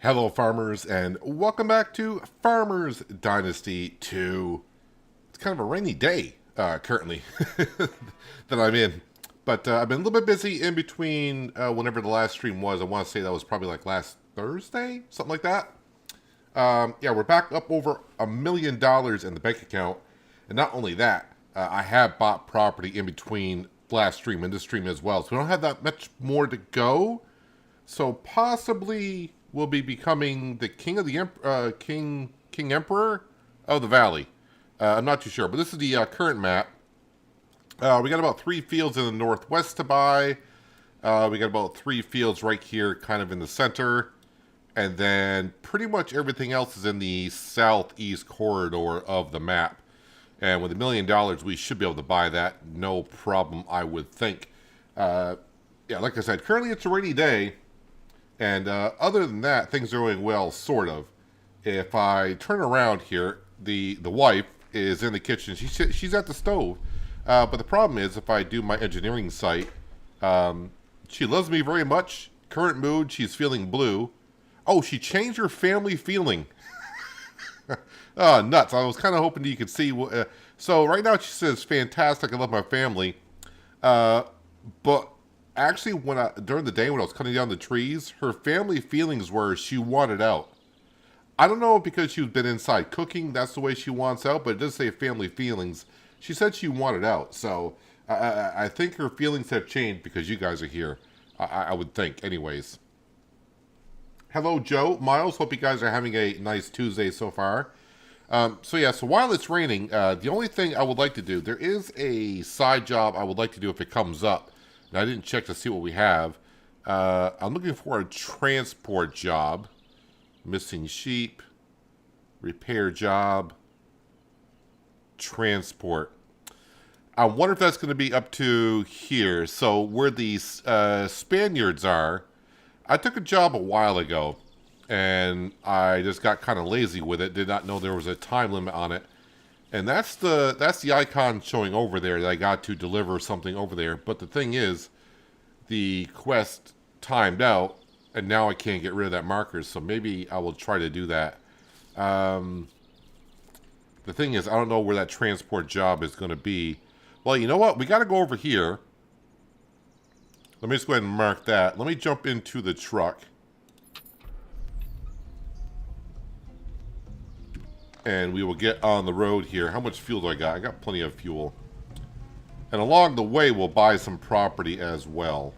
Hello, farmers, and welcome back to Farmers Dynasty 2. It's kind of a rainy day currently that I'm in. But I've been a little bit busy in between whenever the last stream was. I want to say that was probably like last Thursday, something like that. Yeah, we're back up over $1 million in the bank account. And not only that, I have bought property in between last stream and this stream as well. So we don't have that much more to go. So possibly will be becoming the king of the king emperor of the valley. I'm not too sure, but this is the current map. We got about 3 fields in the northwest to buy. We got about 3 fields right here, kind of in the center, and then pretty much everything else is in the southeast corridor of the map. And with $1 million, we should be able to buy that, no problem, I would think. Yeah, like I said, currently it's a rainy day. And other than that, things are going well, sort of. If I turn around here, the wife is in the kitchen. She's at the stove. But the problem is, if I do my engineering site, she loves me very much. Current mood, she's feeling blue. Oh, she changed her family feeling. Oh, nuts. I was kind of hoping you could see. So right now she says, fantastic, I love my family. But actually, during the day when I was cutting down the trees, her family feelings were she wanted out. I don't know if because she's been inside cooking, that's the way she wants out, but it does say family feelings. She said she wanted out, so I think her feelings have changed because you guys are here. I would think, anyways. Hello, Joe, Miles. Hope you guys are having a nice Tuesday so far. So while it's raining, the only thing I would like to do, there is a side job I would like to do if it comes up. I didn't check to see what we have. I'm looking for a transport job. Missing sheep. Repair job. Transport. I wonder if that's going to be up to here. So where these Spaniards are, I took a job a while ago. And I just got kind of lazy with it. Did not know there was a time limit on it. And that's the icon showing over there that I got to deliver something over there. But the thing is, the quest timed out, and now I can't get rid of that marker. So maybe I will try to do that. The thing is, I don't know where that transport job is going to be. Well, you know what? We got to go over here. Let me just go ahead and mark that. Let me jump into the truck. And we will get on the road here. How much fuel do I got? I got plenty of fuel. And along the way, we'll buy some property as well.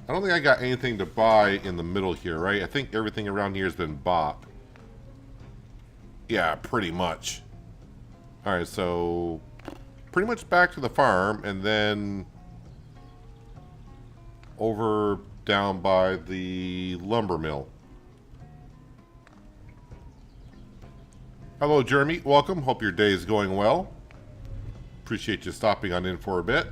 I don't think I got anything to buy in the middle here, right? I think everything around here has been bought. Yeah, pretty much. Alright, so pretty much back to the farm, and then over down by the lumber mill. Hello, Jeremy. Welcome. Hope your day is going well. Appreciate you stopping on in for a bit.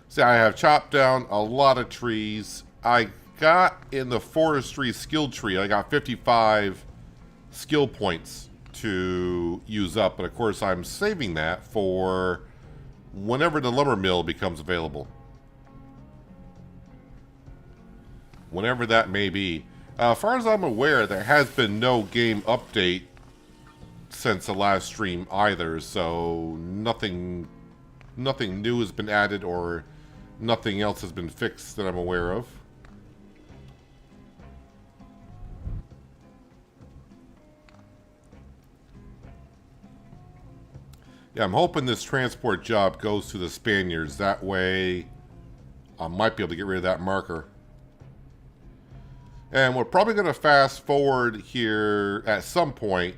See, I have chopped down a lot of trees. I got in the forestry skill tree, I got 55 skill points to use up. But of course, I'm saving that for whenever the lumber mill becomes available. Whenever that may be. As far as I'm aware, there has been no game update since the last stream either, so nothing new has been added or nothing else has been fixed that I'm aware of. Yeah, I'm hoping this transport job goes to the Spaniards. That way, I might be able to get rid of that marker. And we're probably going to fast forward here at some point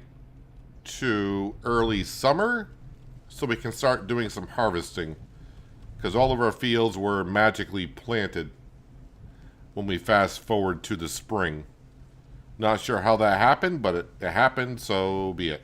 to early summer so we can start doing some harvesting. Because all of our fields were magically planted when we fast forward to the spring. Not sure how that happened, but it happened, so be it.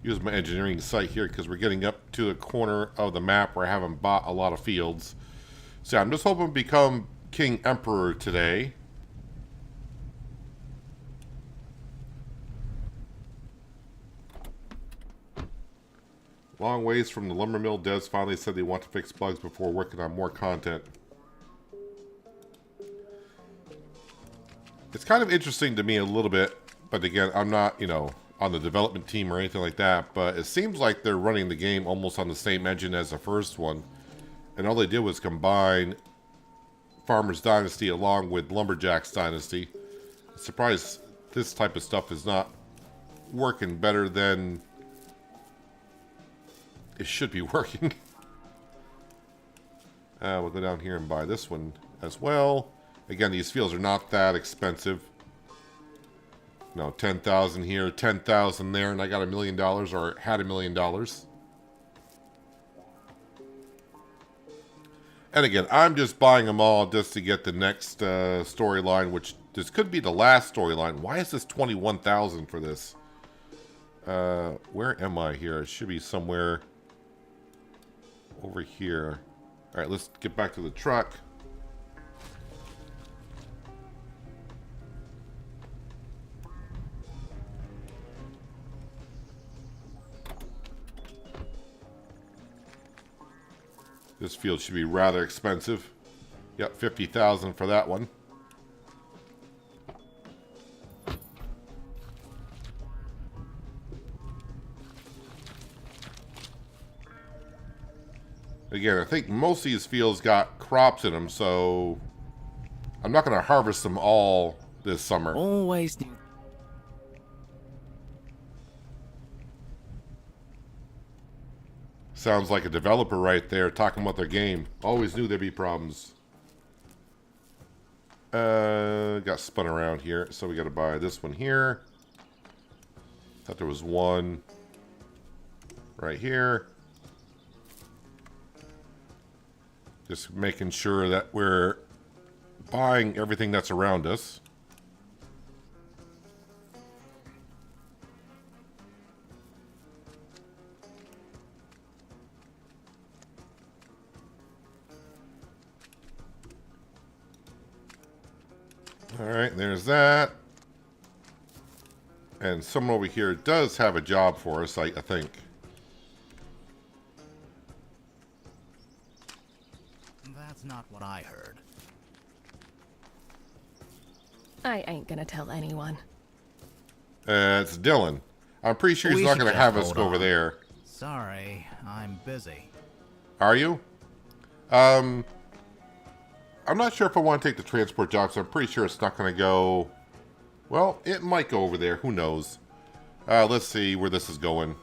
use my engineering site here because we're getting up to the corner of the map where I haven't bought a lot of fields. So I'm just hoping to become King Emperor today. Long ways from the lumber mill. Devs finally said they want to fix bugs before working on more content. It's kind of interesting to me a little bit, but again, I'm not, you know, on the development team or anything like that, but it seems like they're running the game almost on the same engine as the first one, and all they did was combine Farmers Dynasty along with Lumberjacks Dynasty. I'm surprised this type of stuff is not working better than it should be working. We'll go down here and buy this one as well. Again, these fields are not that expensive. No, 10,000 here, 10,000 there, and I got $1 million, or had $1 million. And again, I'm just buying them all just to get the next storyline, which this could be the last storyline. Why is this 21,000 for this? Where am I here? It should be somewhere over here. All right, let's get back to the truck. This field should be rather expensive. Yep, 50,000 for that one. Again, I think most of these fields got crops in them, so I'm not going to harvest them all this summer. Always do. Sounds like a developer right there talking about their game. Always knew there'd be problems. Got spun around here, so we got to buy this one here. Thought there was one right here. Just making sure that we're buying everything that's around us. Alright, there's that. And someone over here does have a job for us, I think. That's not what I heard. I ain't gonna tell anyone. It's Dylan. I'm pretty sure he's We not should going to just have us hold go over on. there. Sorry, I'm busy. Are you? I'm not sure if I want to take the transport job, so I'm pretty sure it's not going to go... Well, it might go over there. Who knows? Let's see where this is going.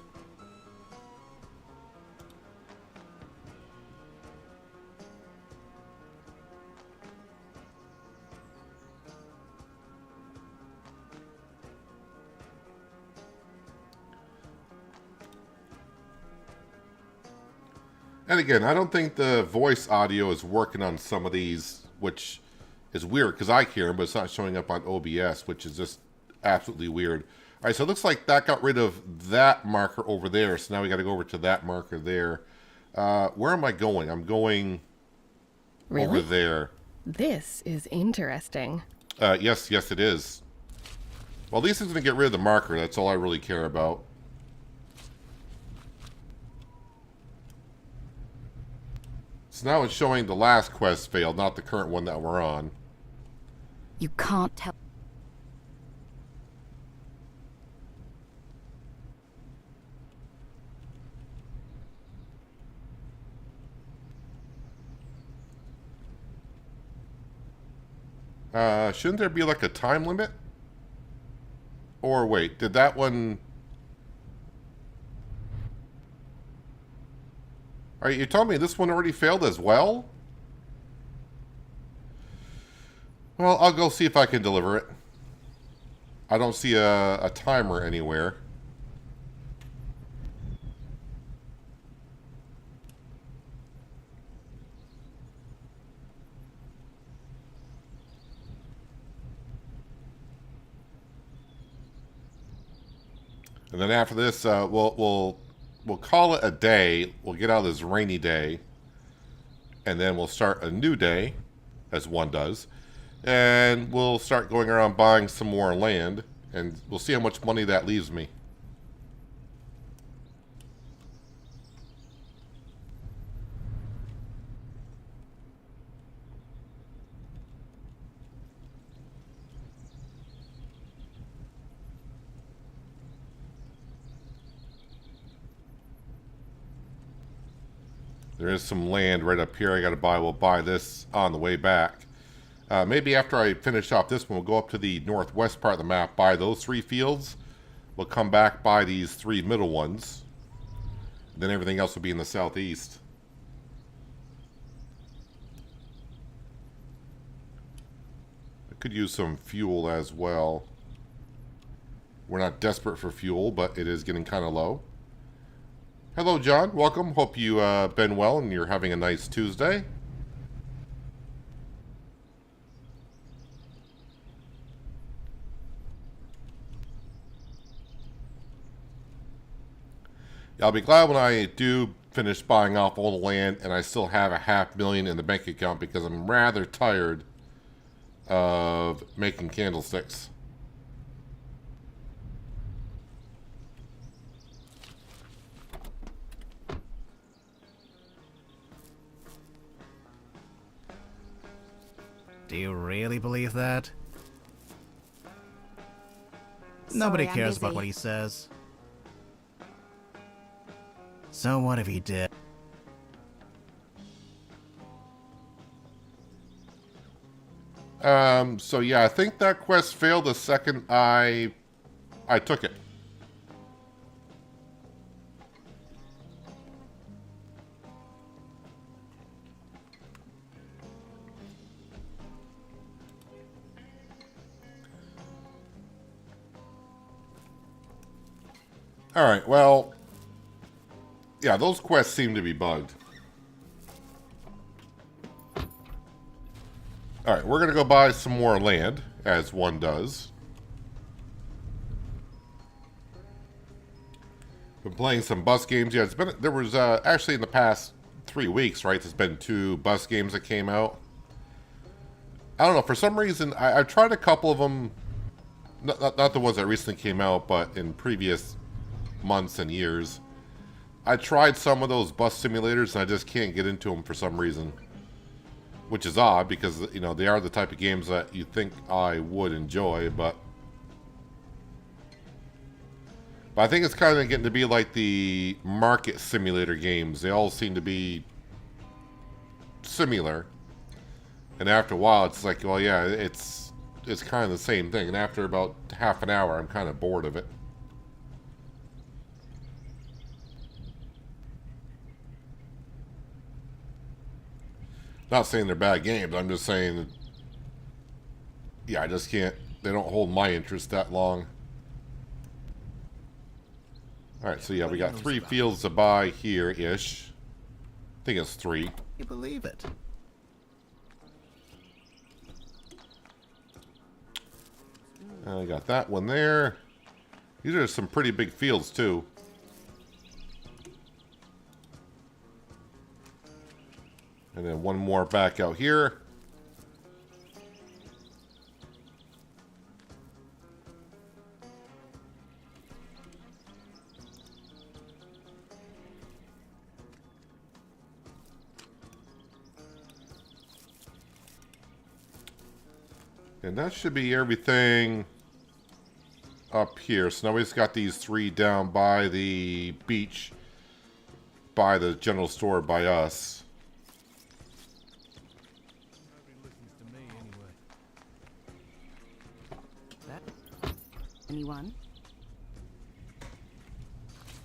And again, I don't think the voice audio is working on some of these, which is weird because I hear them, but it's not showing up on OBS, which is just absolutely weird. All right, so it looks like that got rid of that marker over there, so now we got to go over to that marker there. Where am I going? I'm going Really? over there. This is interesting. Yes, it is. Well, at least it's going to get rid of the marker. That's all I really care about. So now it's showing the last quest failed, not the current one that we're on. You can't tell. Shouldn't there be like a time limit? Or wait, did that one... Alright, you told me this one already failed as well? Well, I'll go see if I can deliver it. I don't see a timer anywhere. And then after this, we'll call it a day. We'll get out of this rainy day, and then we'll start a new day, as one does, and we'll start going around buying some more land, and we'll see how much money that leaves me. There is some land right up here I got to buy. We'll buy this on the way back. Maybe after I finish off this one, we'll go up to the northwest part of the map, buy those 3 fields. We'll come back, buy these 3 middle ones. Then everything else will be in the southeast. I could use some fuel as well. We're not desperate for fuel, but it is getting kind of low. Hello, John. Welcome. Hope you been well and you're having a nice Tuesday. I'll be glad when I do finish buying off all the land and I still have $500,000 in the bank account, because I'm rather tired of making candlesticks. Do you really believe that? Sorry, Nobody I'm cares about busy. what he says. So what if he did? So yeah, I think that quest failed the second I took it. Alright, well, yeah, those quests seem to be bugged. Alright, we're going to go buy some more land, as one does. Been playing some bus games. Yeah, there was actually in the past 3 weeks, right? There's been 2 bus games that came out. I don't know, for some reason, I've tried a couple of them. Not the ones that recently came out, but in previous months and years. I tried some of those bus simulators and I just can't get into them for some reason. Which is odd, because, you know, they are the type of games that you think I would enjoy, but I think it's kind of getting to be like the market simulator games. They all seem to be similar. And after a while, it's like, well, yeah, it's kind of the same thing. And after about half an hour, I'm kind of bored of it. Not saying they're bad games. I'm just saying, yeah, I just can't. They don't hold my interest that long. All right, so yeah, we got 3 fields to buy here-ish. I think it's 3. You believe it? I got that one there. These are some pretty big fields, too. And then one more back out here. And that should be everything up here. So now we just got these 3 down by the beach, by the general store, by us. Anyone?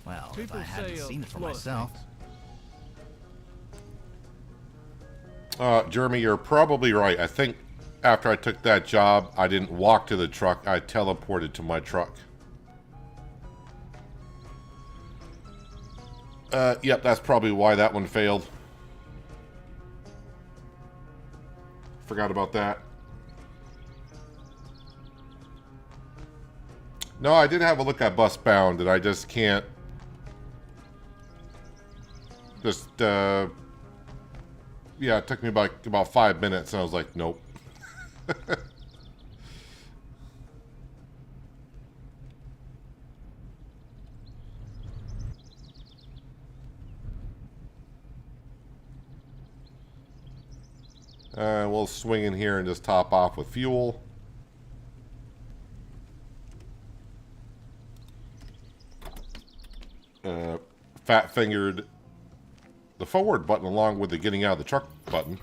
Well, if People I hadn't say seen it for a lot of myself. things. Jeremy, you're probably right. I think after I took that job, I didn't walk to the truck. I teleported to my truck. Yep, that's probably why that one failed. Forgot about that. No, I did have a look at Bus Bound, and I just can't... Just, yeah, it took me about 5 minutes, and I was like, nope. We'll swing in here and just top off with fuel. Fat-fingered the forward button along with the getting out of the truck button.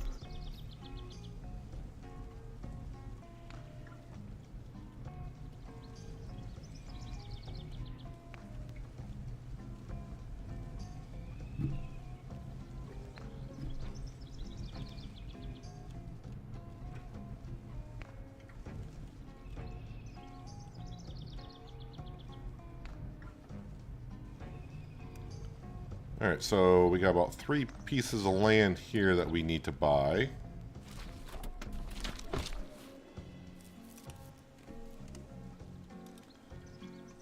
Alright, so we got about 3 pieces of land here that we need to buy.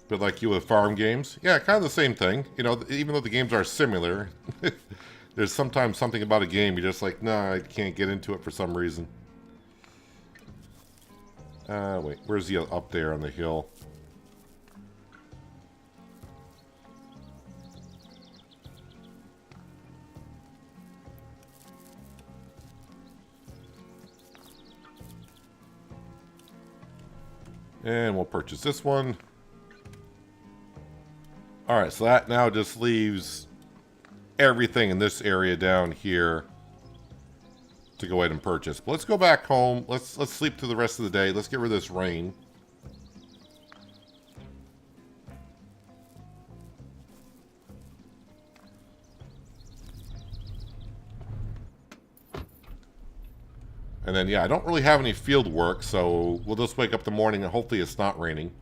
Bit like you with farm games. Yeah, kind of the same thing. You know, even though the games are similar, there's sometimes something about a game you're just like, nah, I can't get into it for some reason. Wait, where's the up there on the hill? And we'll purchase this one. Alright, so that now just leaves everything in this area down here to go ahead and purchase. But let's go back home. Let's sleep through the rest of the day. Let's get rid of this rain. And then, yeah, I don't really have any field work, so we'll just wake up in the morning and hopefully it's not raining.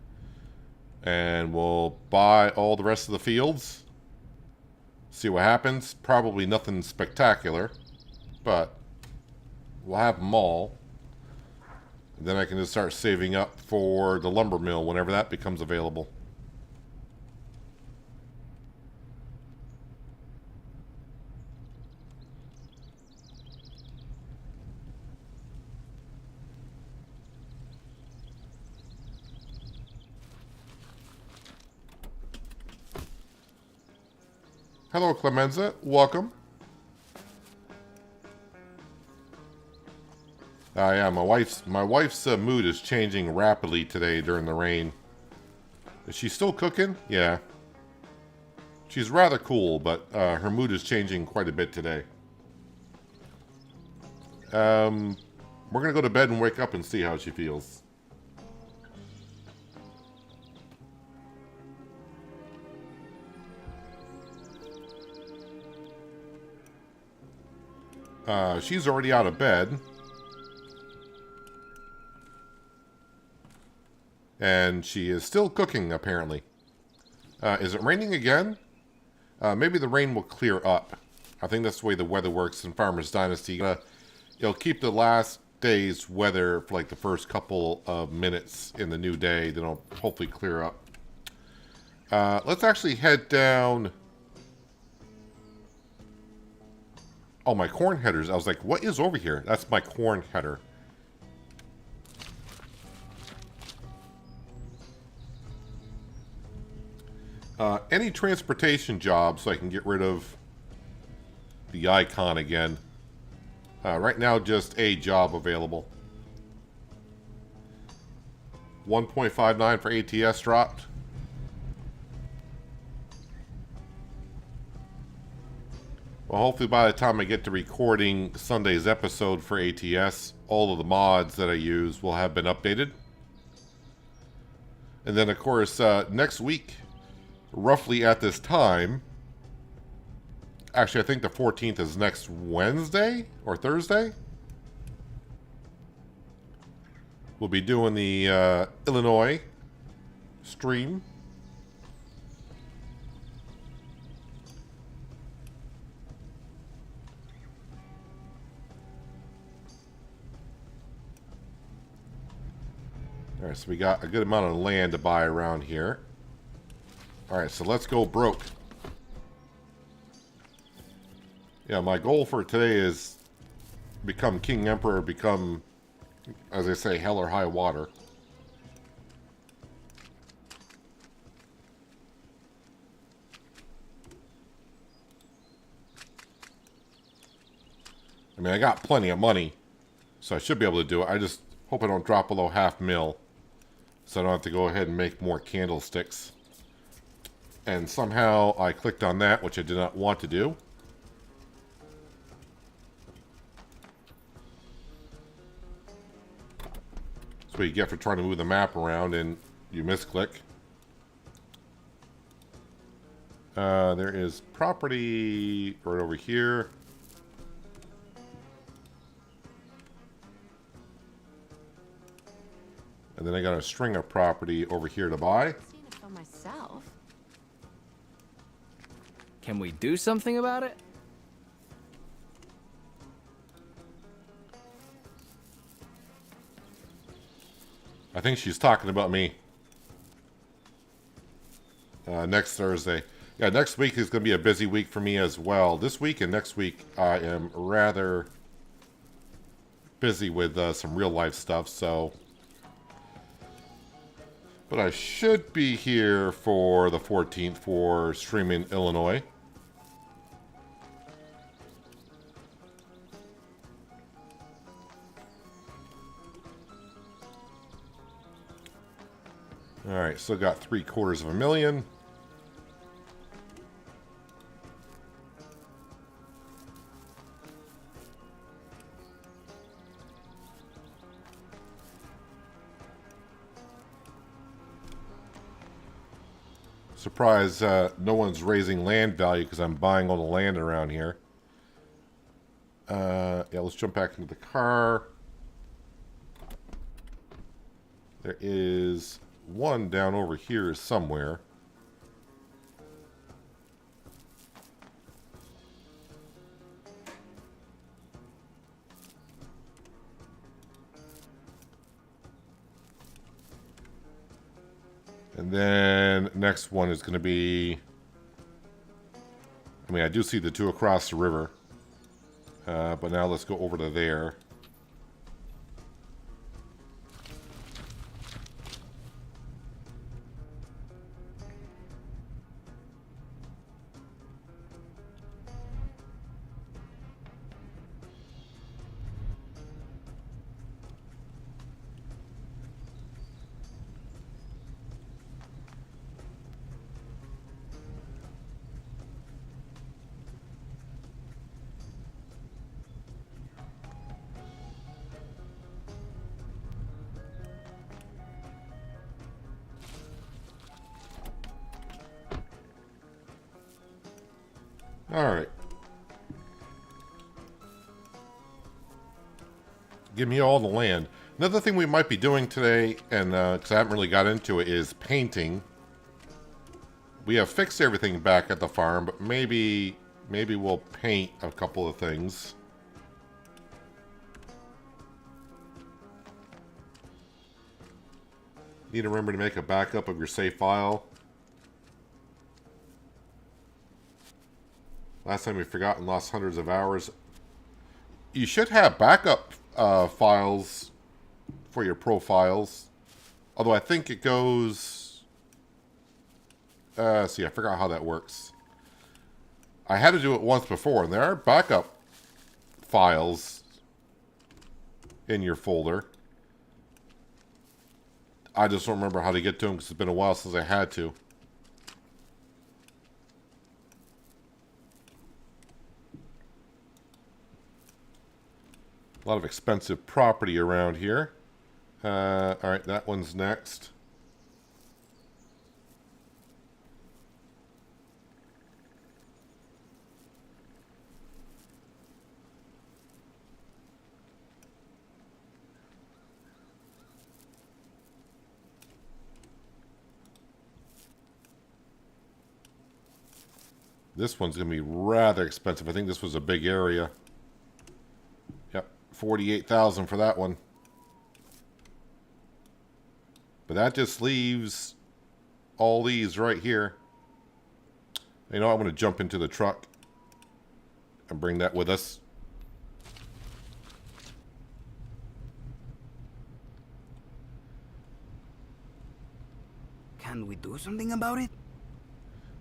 And we'll buy all the rest of the fields. See what happens. Probably nothing spectacular, but we'll have them all. And then I can just start saving up for the lumber mill whenever that becomes available. Hello, Clemenza. Welcome. Yeah, my wife's mood is changing rapidly today during the rain. Is she still cooking? Yeah. She's rather cool, but her mood is changing quite a bit today. We're gonna go to bed and wake up and see how she feels. She's already out of bed. And she is still cooking, apparently. Is it raining again? Maybe the rain will clear up. I think that's the way the weather works in Farmer's Dynasty. It'll keep the last day's weather for like the first couple of minutes in the new day. Then it'll hopefully clear up. Let's actually head down... Oh, my corn headers. I was like, what is over here? That's my corn header. Any transportation jobs so I can get rid of the icon again. Right now, just a job available. 1.59 for ATS dropped. Well, hopefully by the time I get to recording Sunday's episode for ATS, all of the mods that I use will have been updated. And then, of course, next week, roughly at this time, actually, I think the 14th is next Wednesday or Thursday. We'll be doing the Illinois stream. Alright, so we got a good amount of land to buy around here. Alright, so let's go broke. Yeah, my goal for today is become King Emperor, become, as they say, hell or high water. I mean, I got plenty of money, so I should be able to do it. I just hope I don't drop below $500,000, so I don't have to go ahead and make more candlesticks. And somehow I clicked on that, which I did not want to do. That's what you get for trying to move the map around and you misclick. There is property right over here. And then I got a string of property over here to buy. I've seen it for myself. Can we do something about it? I think she's talking about me. Next Thursday. Yeah, next week is going to be a busy week for me as well. This week and next week I am rather busy with some real life stuff, so... But I should be here for the 14th for streaming Illinois. Alright, still got $750,000. Surprised no one's raising land value because I'm buying all the land around here. Yeah, let's jump back into the car. There is one down over here somewhere. And then next one is going to be... I mean, I do see the two across the river. But now let's go over to there. Alright. Give me all the land. Another thing we might be doing today, and because I haven't really got into it, is painting. We have fixed everything back at the farm, but maybe we'll paint a couple of things. Need to remember to make a backup of your save file. Last time we forgot and lost hundreds of hours. You should have backup files for your profiles. Although I think it goes... see, I forgot how that works. I had to do it once before, and there are backup files in your folder. I just don't remember how to get to them because it's been a while since I had to. A lot of expensive property around here. Alright, that one's next. This one's going to be rather expensive. I think this was a big area. Yep, $48,000 for that one. But that just leaves all these right here. You know, I'm going to jump into the truck and bring that with us. Can we do something about it?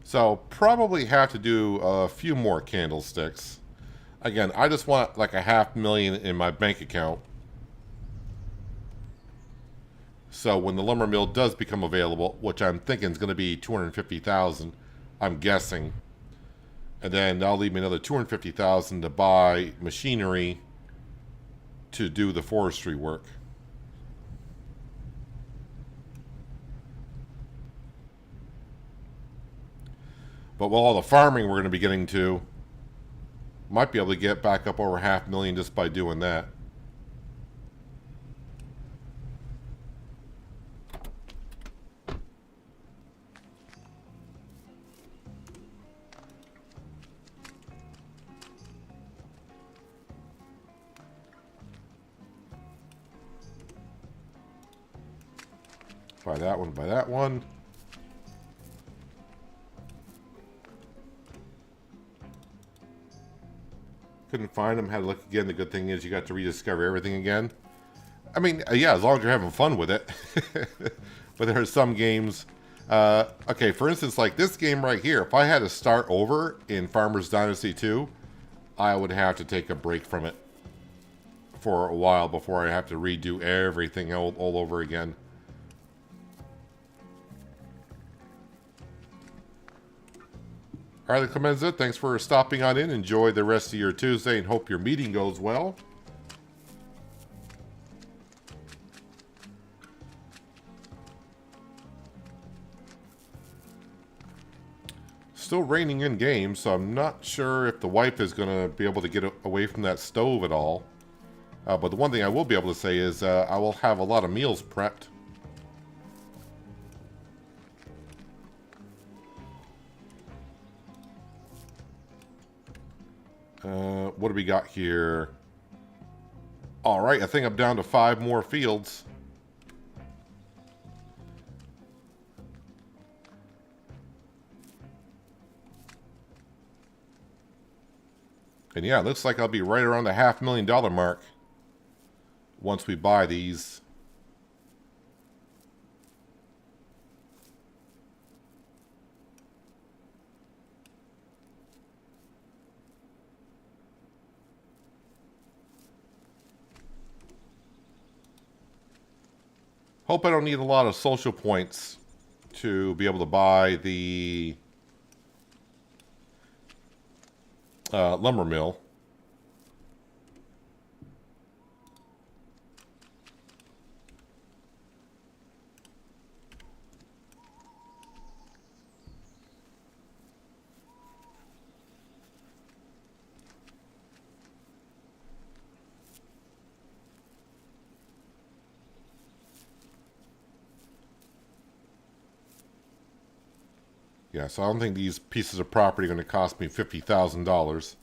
So probably have to do a few more candlesticks. Again, I just want like $500,000 in my bank account. So when the lumber mill does become available, which I'm thinking is going to be $250,000, I'm guessing. And then that'll leave me another $250,000 to buy machinery to do the forestry work. But with all the farming we're going to be getting to, might be able to get back up over $500,000 just by doing that. Buy that one, buy that one. Couldn't find them, had to look again. The good thing is you got to rediscover everything again. I mean, yeah, as long as you're having fun with it. But there are some games, okay, for instance, like this game right here, if I had to start over in Farmers Dynasty 2, I would have to take a break from it for a while before I have to redo everything all over again. All right, Clemenza, thanks for stopping on in. Enjoy the rest of your Tuesday and hope your meeting goes well. Still raining in game, so I'm not sure if the wife is going to be able to get away from that stove at all. But the one thing I will be able to say is I will have a lot of meals prepped. What do we got here? All right, I think I'm down to 5 more fields. And yeah, it looks like I'll be right around the $500,000 mark once we buy these. Hope I don't need a lot of social points to be able to buy the lumber mill. Yeah, so I don't think these pieces of property are going to cost me $50,000.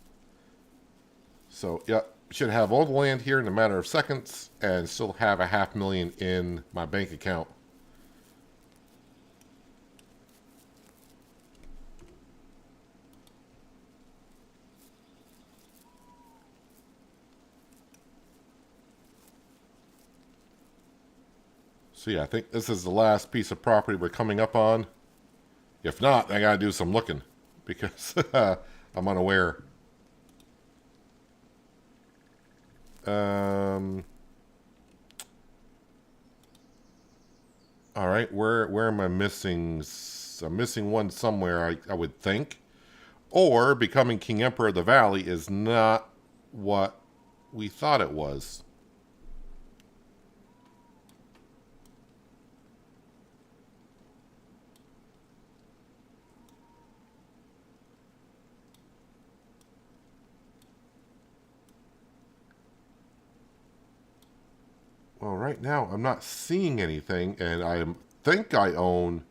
So, yeah, should have all the land here in a matter of seconds and still have $500,000 in my bank account. So, yeah, I think this is the last piece of property we're coming up on. If not, I gotta do some looking because I'm unaware. All right, where am I missing? I'm missing one somewhere, I would think. Or becoming King Emperor of the Valley is not what we thought it was. Well, right now I'm not seeing anything, and I think I own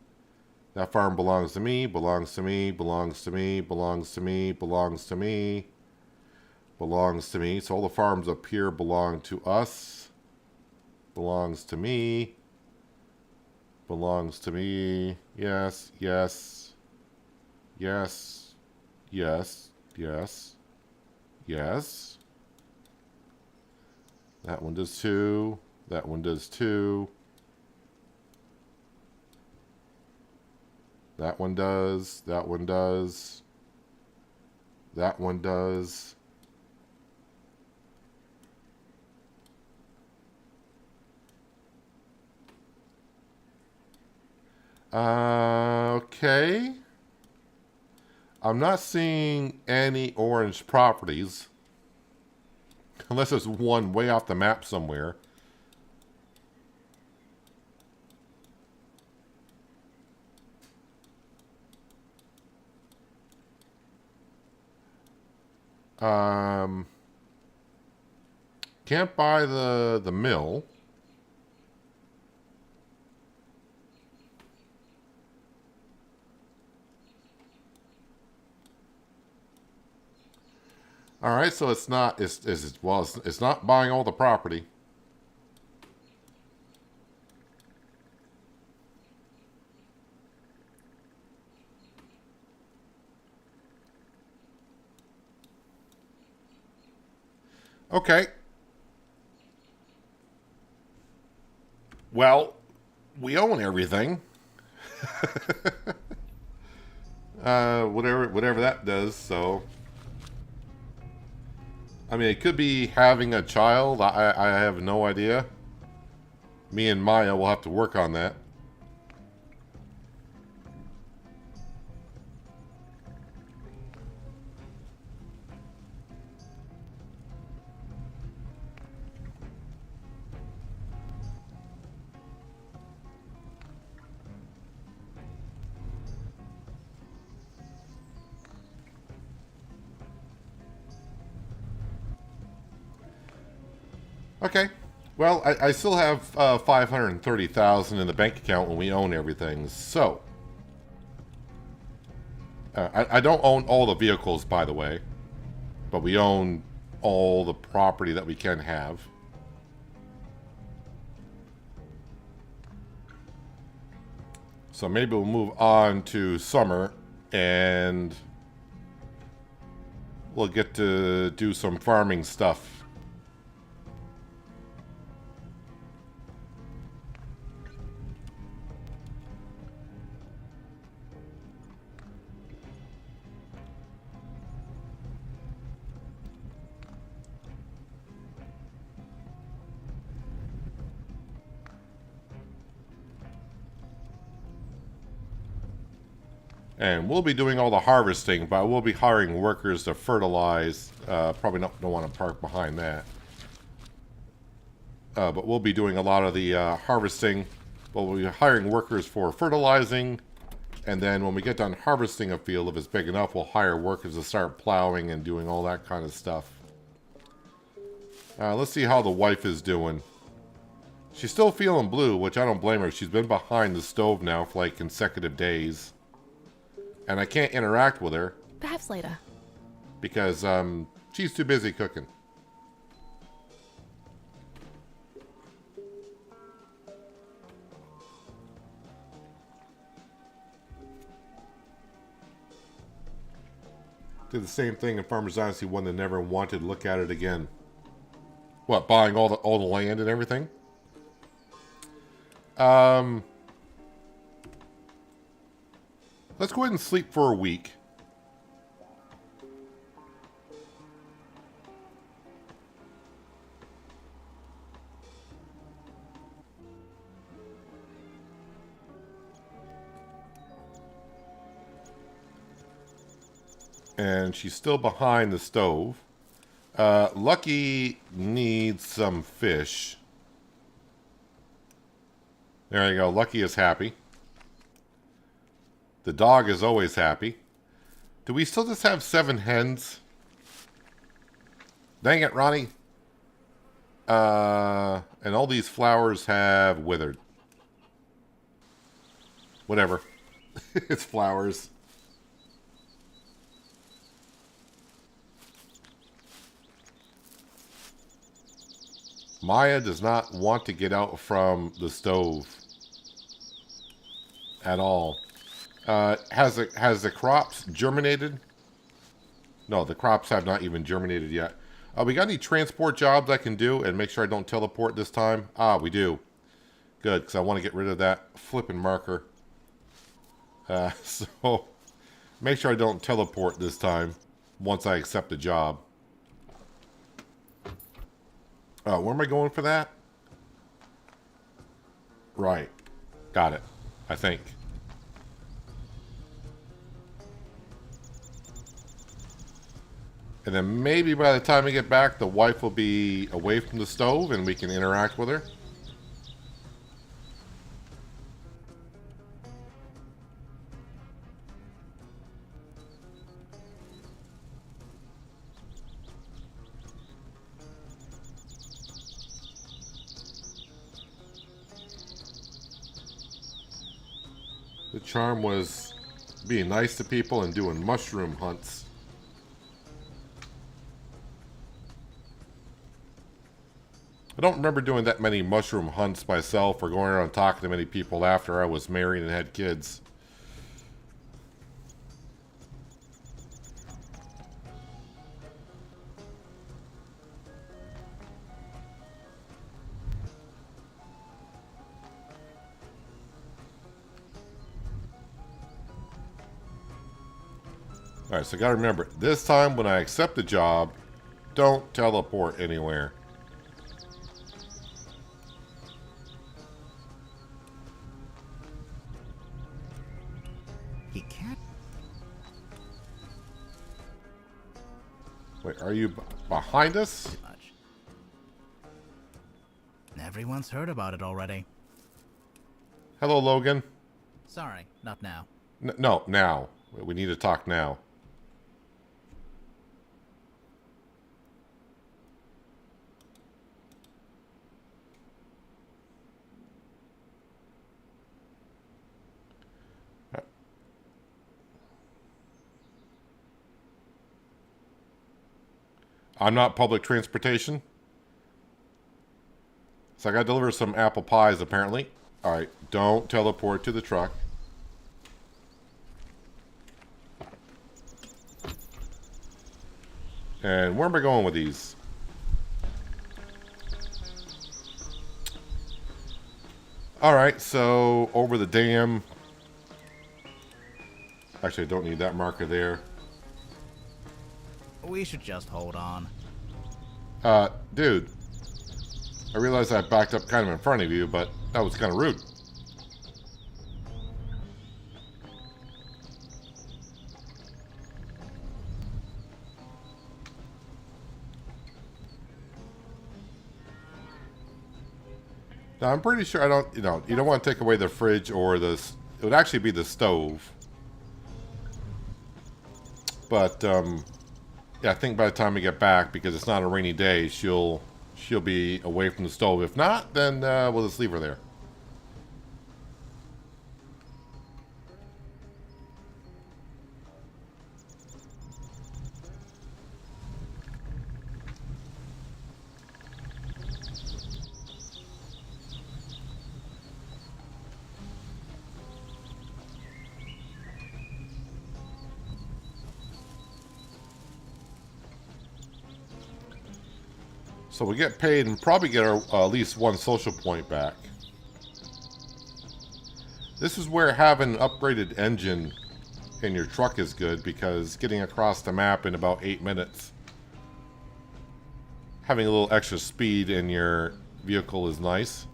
that farm. Belongs to me, belongs to me, belongs to me, belongs to me, belongs to me, belongs to me. So all the farms up here belong to us, belongs to me. belongs to me. Yes, yes. Yes. Yes. Yes. Yes. That one does too. That one does too. That one does. That one does. That one does. Okay. I'm not seeing any orange properties. Unless there's one way off the map somewhere. Can't buy the mill. All right, so it's not it's not buying all the property. Okay. Well, we own everything. Whatever that does, so I mean, it could be having a child. I have no idea. Me and Maya will have to work on that. Okay. Well, I still have 530,000 in the bank account when we own everything. So, I don't own all the vehicles, by the way, but we own all the property that we can have. So maybe we'll move on to summer, and we'll get to do some farming stuff. And we'll be doing all the harvesting, but we'll be hiring workers to fertilize. Probably don't want to park behind that. But we'll be doing a lot of the harvesting. We'll be hiring workers for fertilizing. And then when we get done harvesting a field, if it's big enough, we'll hire workers to start plowing and doing all that kind of stuff. Let's see how the wife is doing. She's still feeling blue, which I don't blame her. She's been behind the stove now for like consecutive days. And I can't interact with her. Perhaps later. Because she's too busy cooking. Did the same thing in Farmers Dynasty 1 that never wanted to look at it again. What, buying all the land and everything? Let's go ahead and sleep for a week. And she's still behind the stove. Lucky needs some fish. There you go. Lucky is happy. The dog is always happy. Do we still just have 7 hens? Dang it, Ronnie. And all these flowers have withered. Whatever. It's flowers. Maya does not want to get out from the stove. at all. Has the crops germinated? No, the crops have not even germinated yet. We got any transport jobs I can do and make sure I don't teleport this time? Ah, we do. Good, because I want to get rid of that flipping marker. So, make sure I don't teleport this time once I accept the job. Where am I going for that? Right. Got it. I think. And then maybe by the time I get back, the wife will be away from the stove and we can interact with her. The charm was being nice to people and doing mushroom hunts. I don't remember doing that many mushroom hunts myself or going around talking to many people after I was married and had kids. Alright, so I gotta remember, this time when I accept the job, don't teleport anywhere. He can't. Wait, are you behind us? Much. Everyone's heard about it already. Hello, Logan. Sorry, not now. No, now. We need to talk now. I'm not public transportation. So I gotta deliver some apple pies, apparently. Alright, don't teleport to the truck. And where am I going with these? Alright, so over the dam. Actually, I don't need that marker there. We should just hold on. Dude. I realize I backed up kind of in front of you, but that was kind of rude. Now, I'm pretty sure I don't, you don't want to take away the fridge or the, it would actually be the stove. But, yeah, I think by the time we get back, because it's not a rainy day, she'll be away from the stove. If not, then we'll just leave her there. So we get paid and probably get our, at least one social point back. This is where having an upgraded engine in your truck is good, because getting across the map in about 8 minutes, having a little extra speed in your vehicle is nice.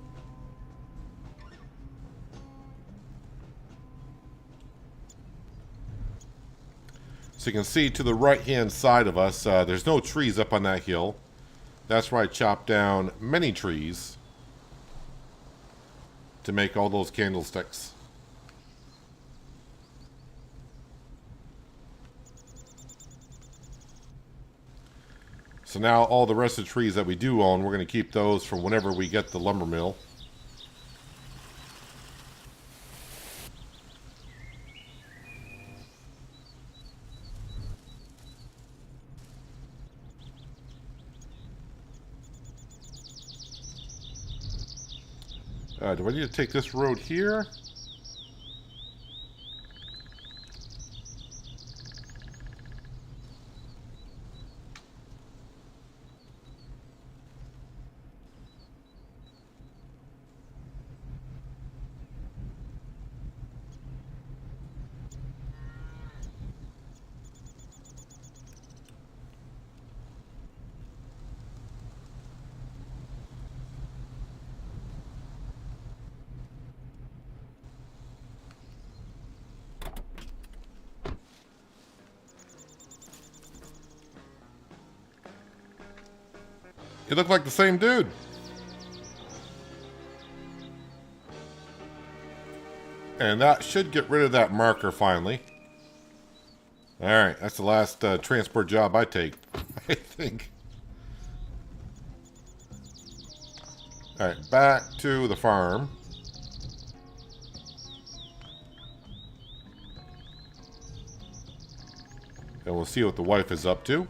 So you can see to the right hand side of us, there's no trees up on that hill. That's where I chopped down many trees to make all those candlesticks. So now all the rest of the trees that we do own, we're going to keep those for whenever we get the lumber mill. Do I need to take this road here? You look like the same dude. And that should get rid of that marker finally. Alright, that's the last transport job I take, I think. Alright, back to the farm. And we'll see what the wife is up to.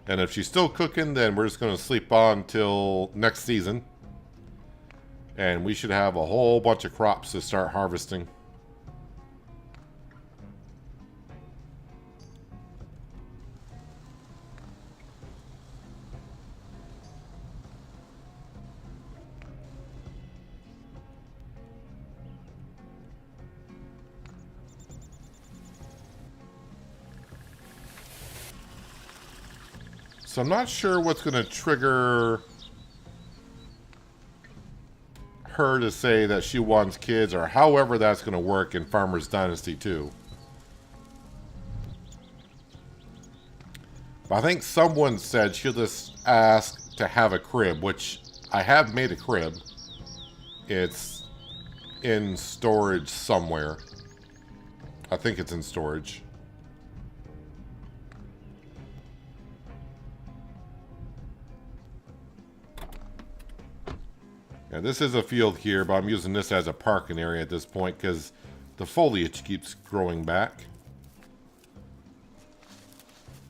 And if she's still cooking, then we're just going to sleep on till next season. And we should have a whole bunch of crops to start harvesting. So I'm not sure what's going to trigger her to say that she wants kids, or however that's going to work in Farmer's Dynasty 2. But I think someone said she'll just ask to have a crib, which I have made a crib. It's in storage somewhere. I think it's in storage. Yeah, this is a field here, but I'm using this as a parking area at this point because the foliage keeps growing back.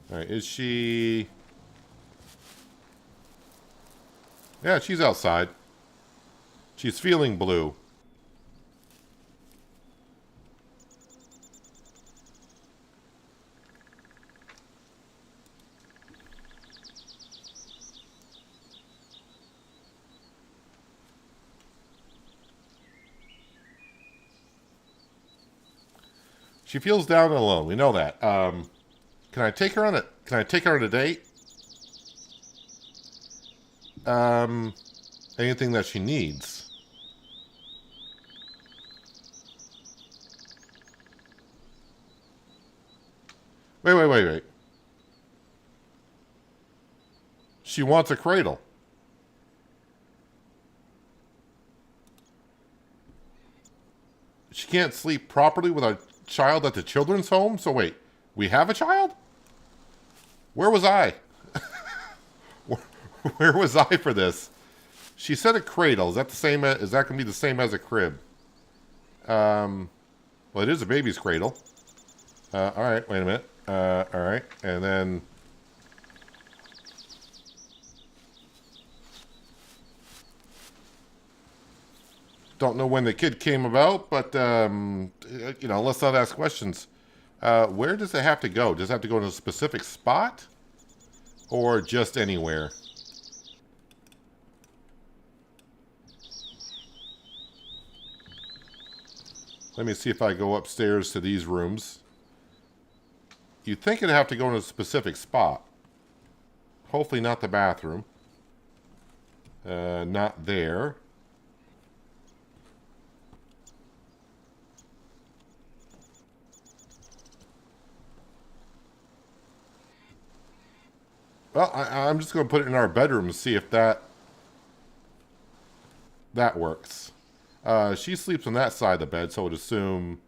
Alright, is she... Yeah, she's outside. She's feeling blue. She feels down and alone. We know that. Can I take her on a date? Anything that she needs. Wait. She wants a cradle. She can't sleep properly with a child at the children's home? So wait, we have a child? Where was I? Where was I for this? She said a cradle. Is that the same? Is that going to be the same as a crib? Well, it is a baby's cradle. All right, wait a minute. All right, and then... Don't know when the kid came about, but, you know, let's not ask questions. Where does it have to go? Does it have to go to a specific spot? Or just anywhere? Let me see if I go upstairs to these rooms. You'd think it'd have to go in a specific spot. Hopefully not the bathroom. Not there. Well, I'm just going to put it in our bedroom and see if that works. She sleeps on that side of the bed, so I would assume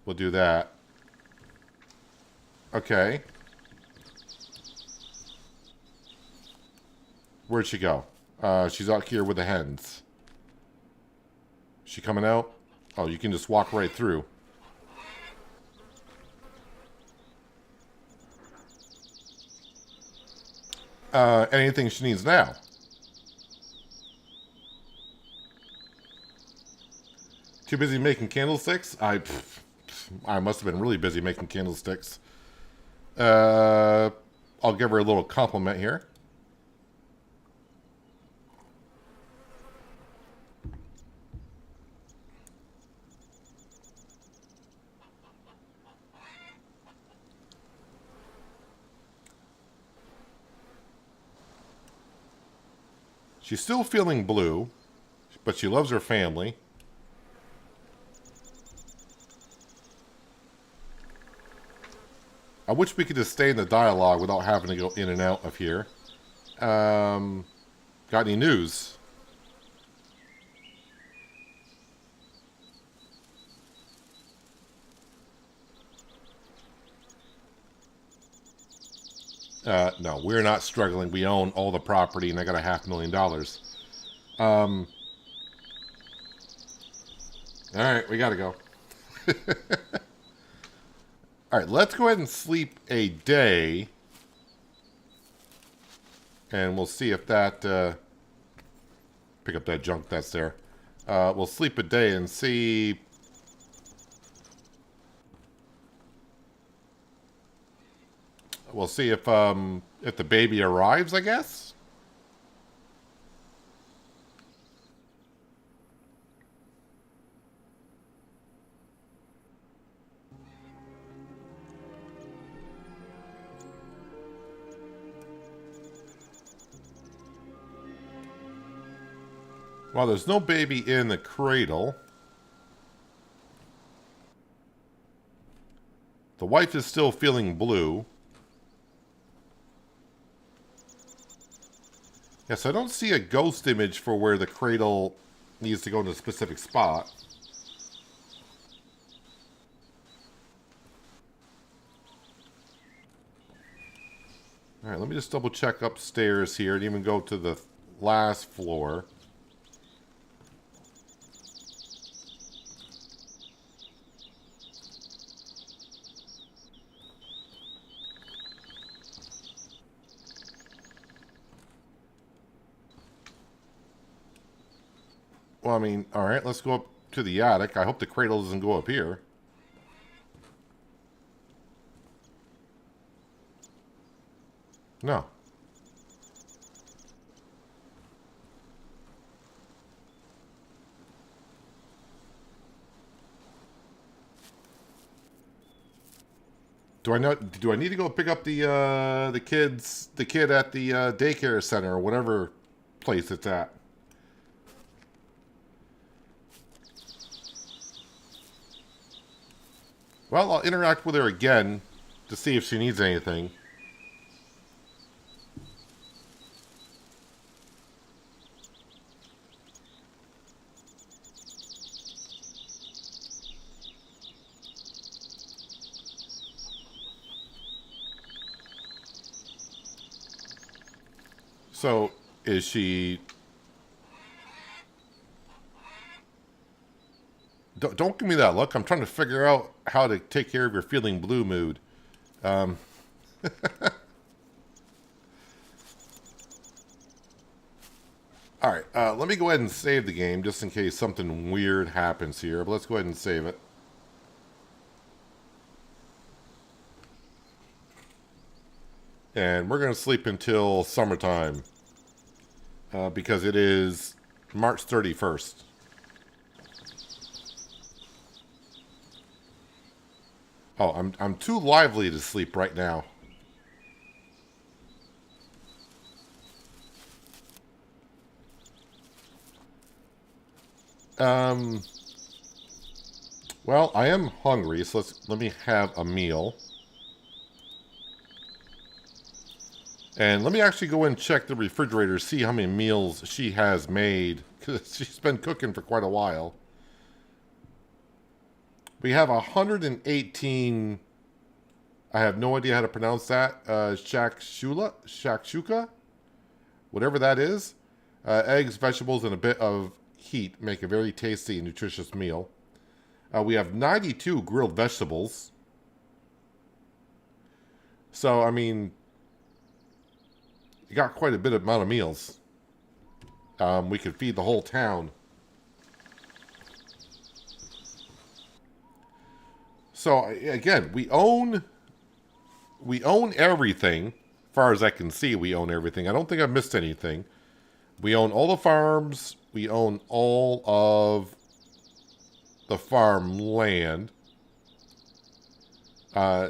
we'll do that. Okay. Where'd she go? She's out here with the hens. She coming out? Oh, you can just walk right through. Anything she needs now. Too busy making candlesticks? I must have been really busy making candlesticks. I'll give her a little compliment here. She's still feeling blue, but she loves her family. I wish we could just stay in the dialogue without having to go in and out of here. Got any news? No, we're not struggling. We own all the property, and I got $500,000. All right, we gotta go. All right, let's go ahead and sleep a day, and we'll see if that pick up that junk that's there. We'll sleep a day and see. We'll see if the baby arrives, I guess. Well, there's no baby in the cradle. The wife is still feeling blue. Yes, I don't see a ghost image for where the cradle needs to go in a specific spot. Alright, let me just double check upstairs here and even go to the last floor. Well, I mean, alright, let's go up to the attic. I hope the cradle doesn't go up here. No. Do I need to go pick up the kid at the daycare center or whatever place it's at? Well, I'll interact with her again to see if she needs anything. So, is she... Don't give me that look. I'm trying to figure out how to take care of your feeling blue mood. Alright, let me go ahead and save the game just in case something weird happens here. But let's go ahead and save it. And we're going to sleep until summertime. Because it is March 31st. Oh, I'm too lively to sleep right now. Well, I am hungry, so let me have a meal. And let me actually go and check the refrigerator, see how many meals she has made. Because she's been cooking for quite a while. We have 118... I have no idea how to pronounce that. Shakshuka? Whatever that is. Eggs, vegetables, and a bit of heat make a very tasty and nutritious meal. We have 92 grilled vegetables. So, I mean... You got quite a bit of amount of meals. We could feed the whole town. So again, we own everything. As far as I can see, we own everything. I don't think I've missed anything. We own all the farms. We own all of the farmland.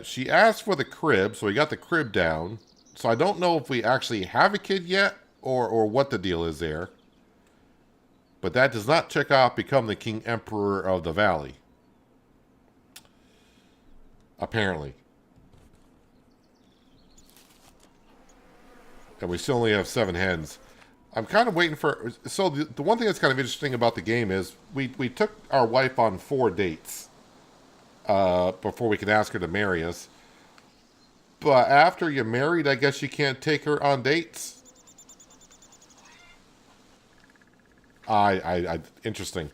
She asked for the crib, so we got the crib down. So I don't know if we actually have a kid yet or what the deal is there. But that does not check off become the King Emperor of the Valley. Apparently. And we still only have 7 hens. I'm kind of waiting for... So the one thing that's kind of interesting about the game is we took our wife on 4 dates before we could ask her to marry us. But after you're married, I guess you can't take her on dates. Interesting.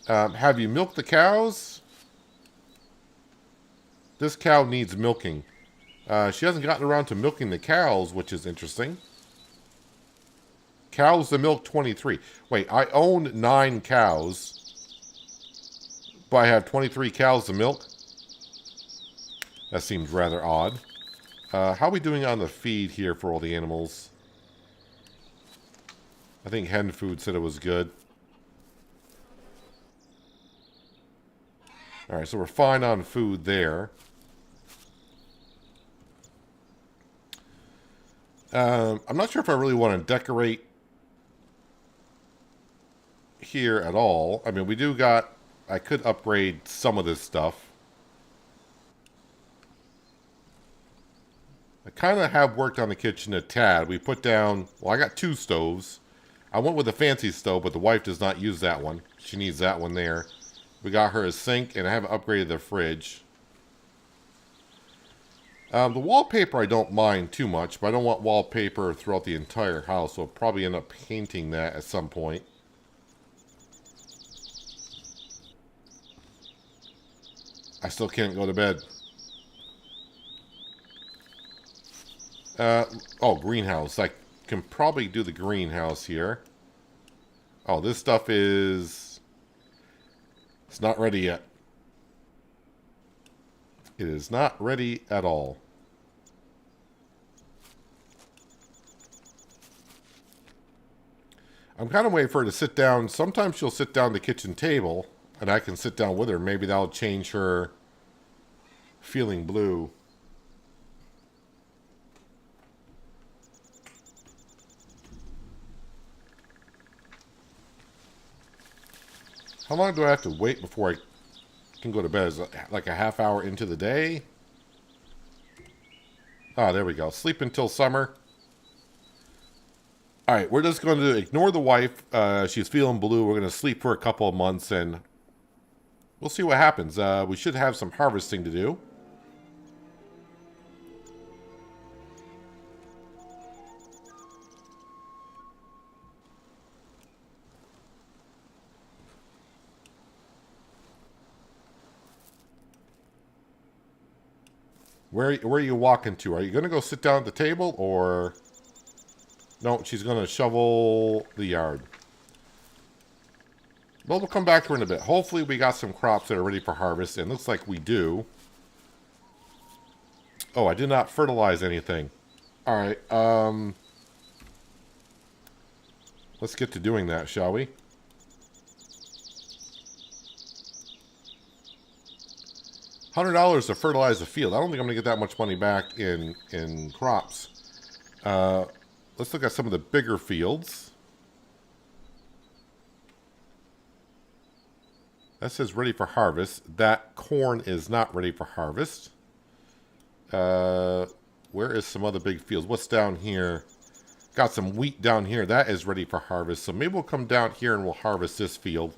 Have you milked the cows? This cow needs milking. She hasn't gotten around to milking the cows, which is interesting. Cows to milk 23. Wait, I own 9 cows, but I have 23 cows to milk? That seems rather odd. How are we doing on the feed here for all the animals? I think hen food said it was good. Alright, so we're fine on food there. I'm not sure if I really want to decorate here at all. I mean, we do got... I could upgrade some of this stuff. I kind of have worked on the kitchen a tad. We put down... Well, I got 2 stoves. I went with a fancy stove, but the wife does not use that one. She needs that one there. We got her a sink, and I haven't upgraded the fridge. The wallpaper I don't mind too much, but I don't want wallpaper throughout the entire house, so I'll probably end up painting that at some point. I still can't go to bed. Oh, greenhouse. I can probably do the greenhouse here. Oh, this stuff is... It's not ready yet. It is not ready at all. I'm kind of waiting for her to sit down. Sometimes she'll sit down at the kitchen table, and I can sit down with her. Maybe that'll change her feeling blue. How long do I have to wait before I can go to bed? Is it like a half hour into the day? Ah, there we go. Sleep until summer. Alright, we're just going to ignore the wife. She's feeling blue. We're going to sleep for a couple of months and we'll see what happens. We should have some harvesting to do. Where are you walking to? Are you going to go sit down at the table or... No, she's going to shovel the yard. Well, we'll come back to her in a bit. Hopefully we got some crops that are ready for harvest, and it looks like we do. Oh, I did not fertilize anything. Alright, let's get to doing that, shall we? $100 to fertilize the field. I don't think I'm going to get that much money back in crops. Let's look at some of the bigger fields. That says ready for harvest. That corn is not ready for harvest. Where is some other big fields? What's down here? Got some wheat down here. That is ready for harvest. So maybe we'll come down here and we'll harvest this field.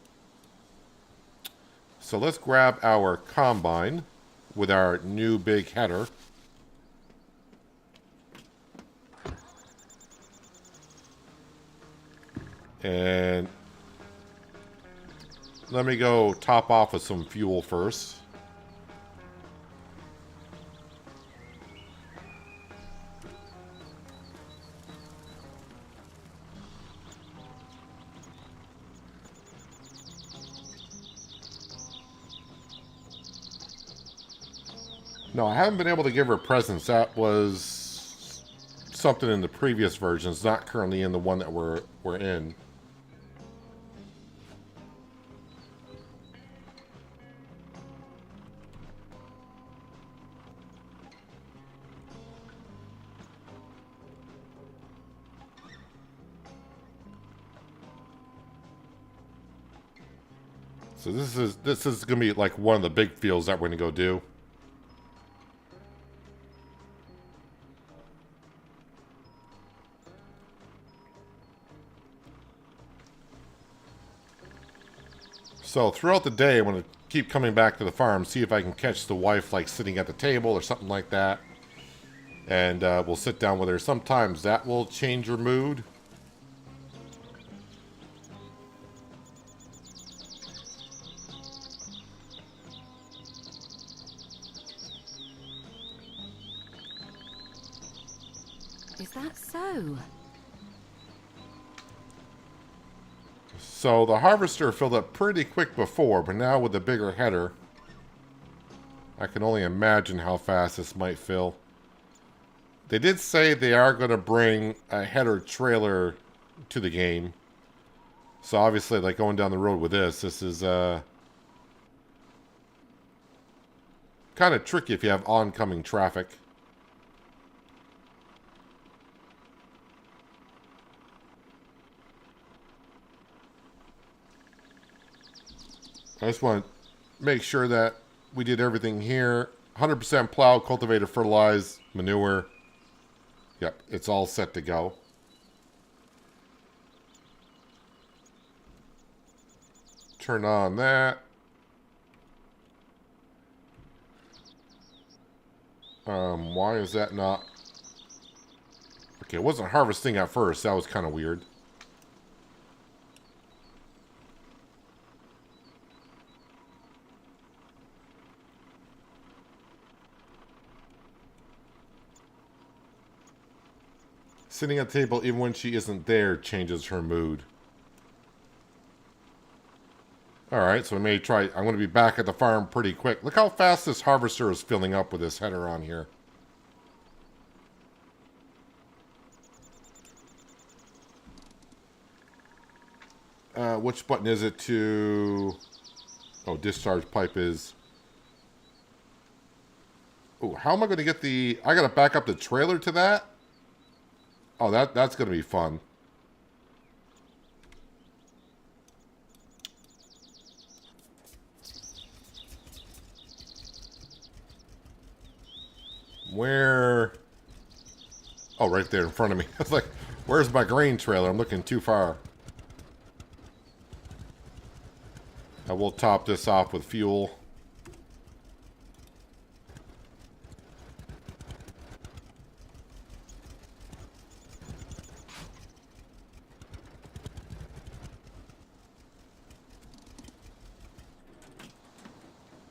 So let's grab our combine with our new big header. And let me go top off with some fuel first. No, I haven't been able to give her presents. That was something in the previous versions, not currently in the one that we're in. So this is gonna be like one of the big fields that we're gonna go do. So throughout the day, I'm going to keep coming back to the farm, see if I can catch the wife like sitting at the table or something like that. And we'll sit down with her. Sometimes that will change her mood. Is that so? So the harvester filled up pretty quick before, but now with the bigger header, I can only imagine how fast this might fill. They did say they are going to bring a header trailer to the game. So obviously, like going down the road with this is kind of tricky if you have oncoming traffic. I just want to make sure that we did everything here. 100% plow, cultivated, fertilize, manure. Yep, it's all set to go. Turn on that. Why is that not... Okay, it wasn't harvesting at first. That was kind of weird. Sitting at the table even when she isn't there changes her mood. Alright, so we may try... I'm going to be back at the farm pretty quick. Look how fast this harvester is filling up with this header on here. Which button is it to... Oh, discharge pipe is... Oh, how am I going to get the... I got to back up the trailer to that? Oh, that's going to be fun. Where... Oh, right there in front of me. I was like, where's my grain trailer? I'm looking too far. I will top this off with fuel.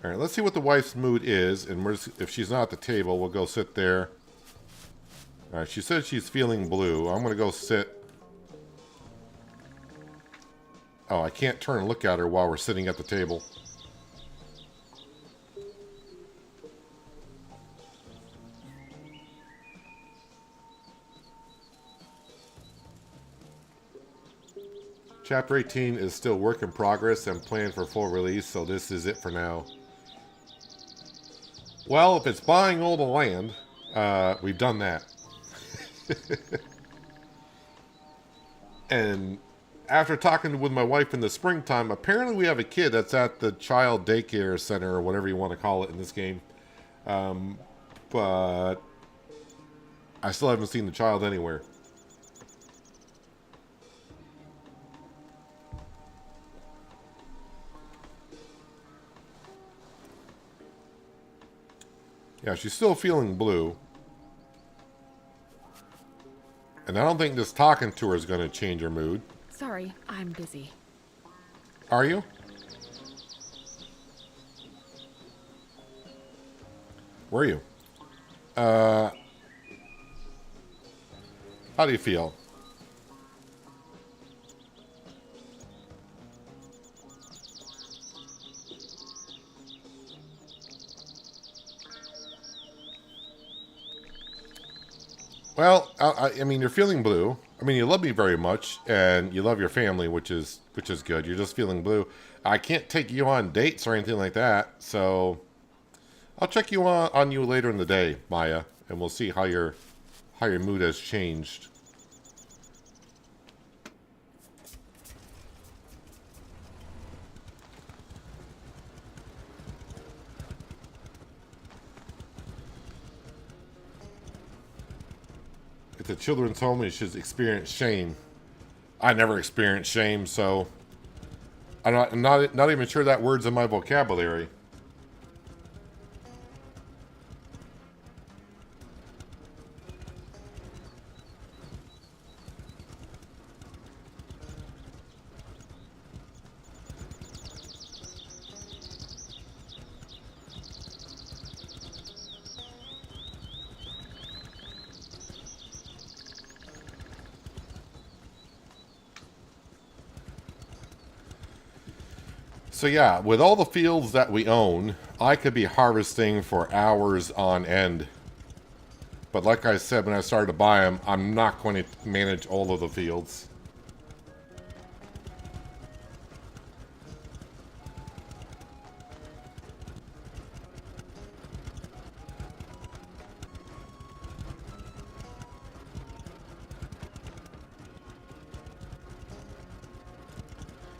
All right, let's see what the wife's mood is, and if she's not at the table, we'll go sit there. All right, she said she's feeling blue. I'm gonna go sit. Oh, I can't turn and look at her while we're sitting at the table. Chapter 18 is still work in progress and planned for full release, so this is it for now. Well, if it's buying all the land, we've done that. And after talking with my wife in the springtime, apparently we have a kid that's at the child daycare center, or whatever you want to call it in this game. But I still haven't seen the child anywhere. Yeah, she's still feeling blue. And I don't think this talking to her is going to change her mood. Sorry, I'm busy. Are you? Where are you? How do you feel? Well, I mean, you're feeling blue. I mean, you love me very much, and you love your family, which is good. You're just feeling blue. I can't take you on dates or anything like that, so I'll check you on you later in the day, Maya, and we'll see how your mood has changed. It's a children's home and you should experience shame. I never experienced shame, so I'm not even sure that word's in my vocabulary. So yeah, with all the fields that we own, I could be harvesting for hours on end. But like I said when I started to buy them, I'm not going to manage all of the fields.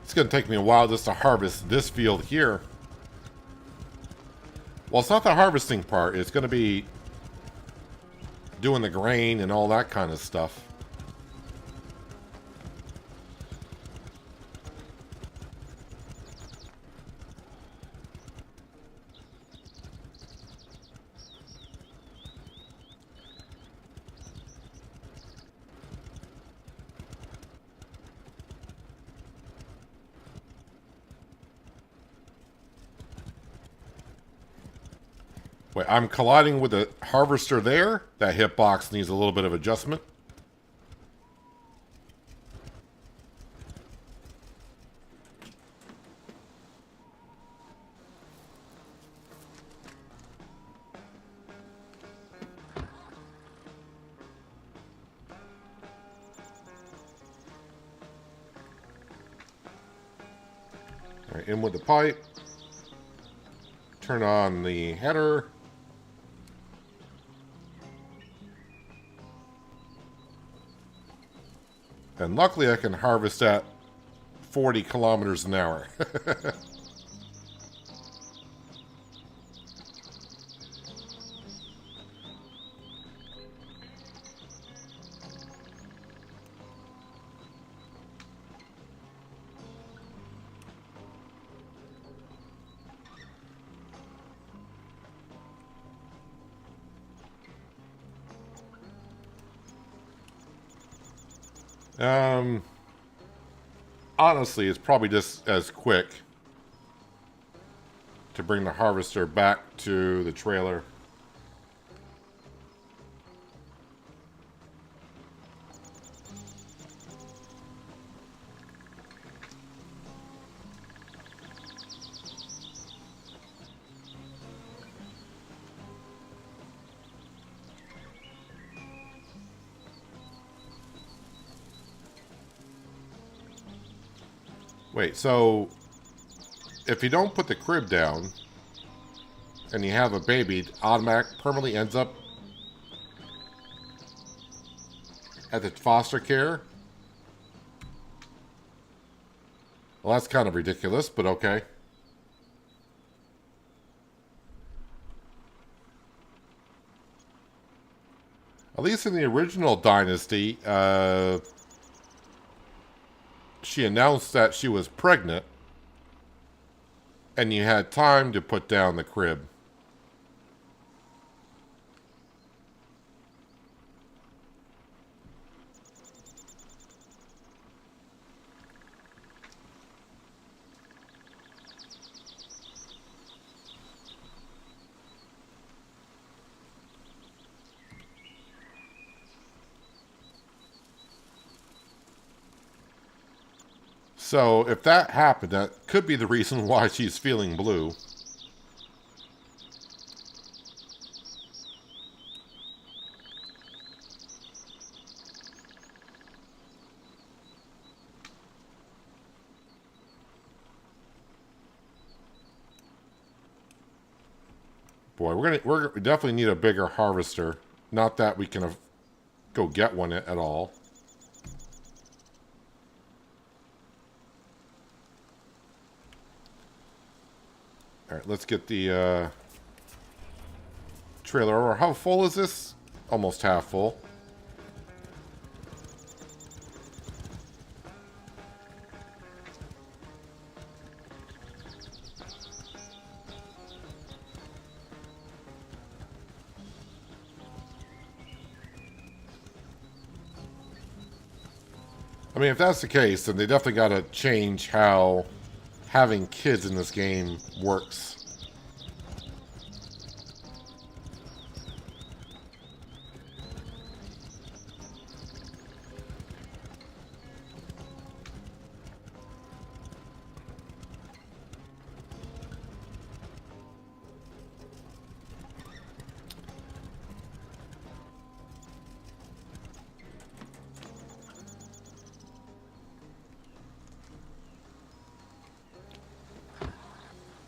It's going to take me a while just to harvest this field here. Well, it's not the harvesting part. It's going to be doing the grain and all that kind of stuff. Wait, I'm colliding with a harvester there. That hitbox needs a little bit of adjustment. All right, in with the pipe. Turn on the header. And luckily I can harvest at 40 kilometers an hour. Honestly, it's probably just as quick to bring the harvester back to the trailer. Wait, so if you don't put the crib down and you have a baby, it automatically permanently ends up at the foster care? Well, that's kind of ridiculous, but okay. At least in the original Dynasty, she announced that she was pregnant, and you had time to put down the crib. So if that happened, that could be the reason why she's feeling blue. Boy, we definitely need a bigger harvester. Not that we can go get one at all. All right, let's get the trailer over. How full is this? Almost half full. mean, if that's the case, then they definitely got to change how having kids in this game works.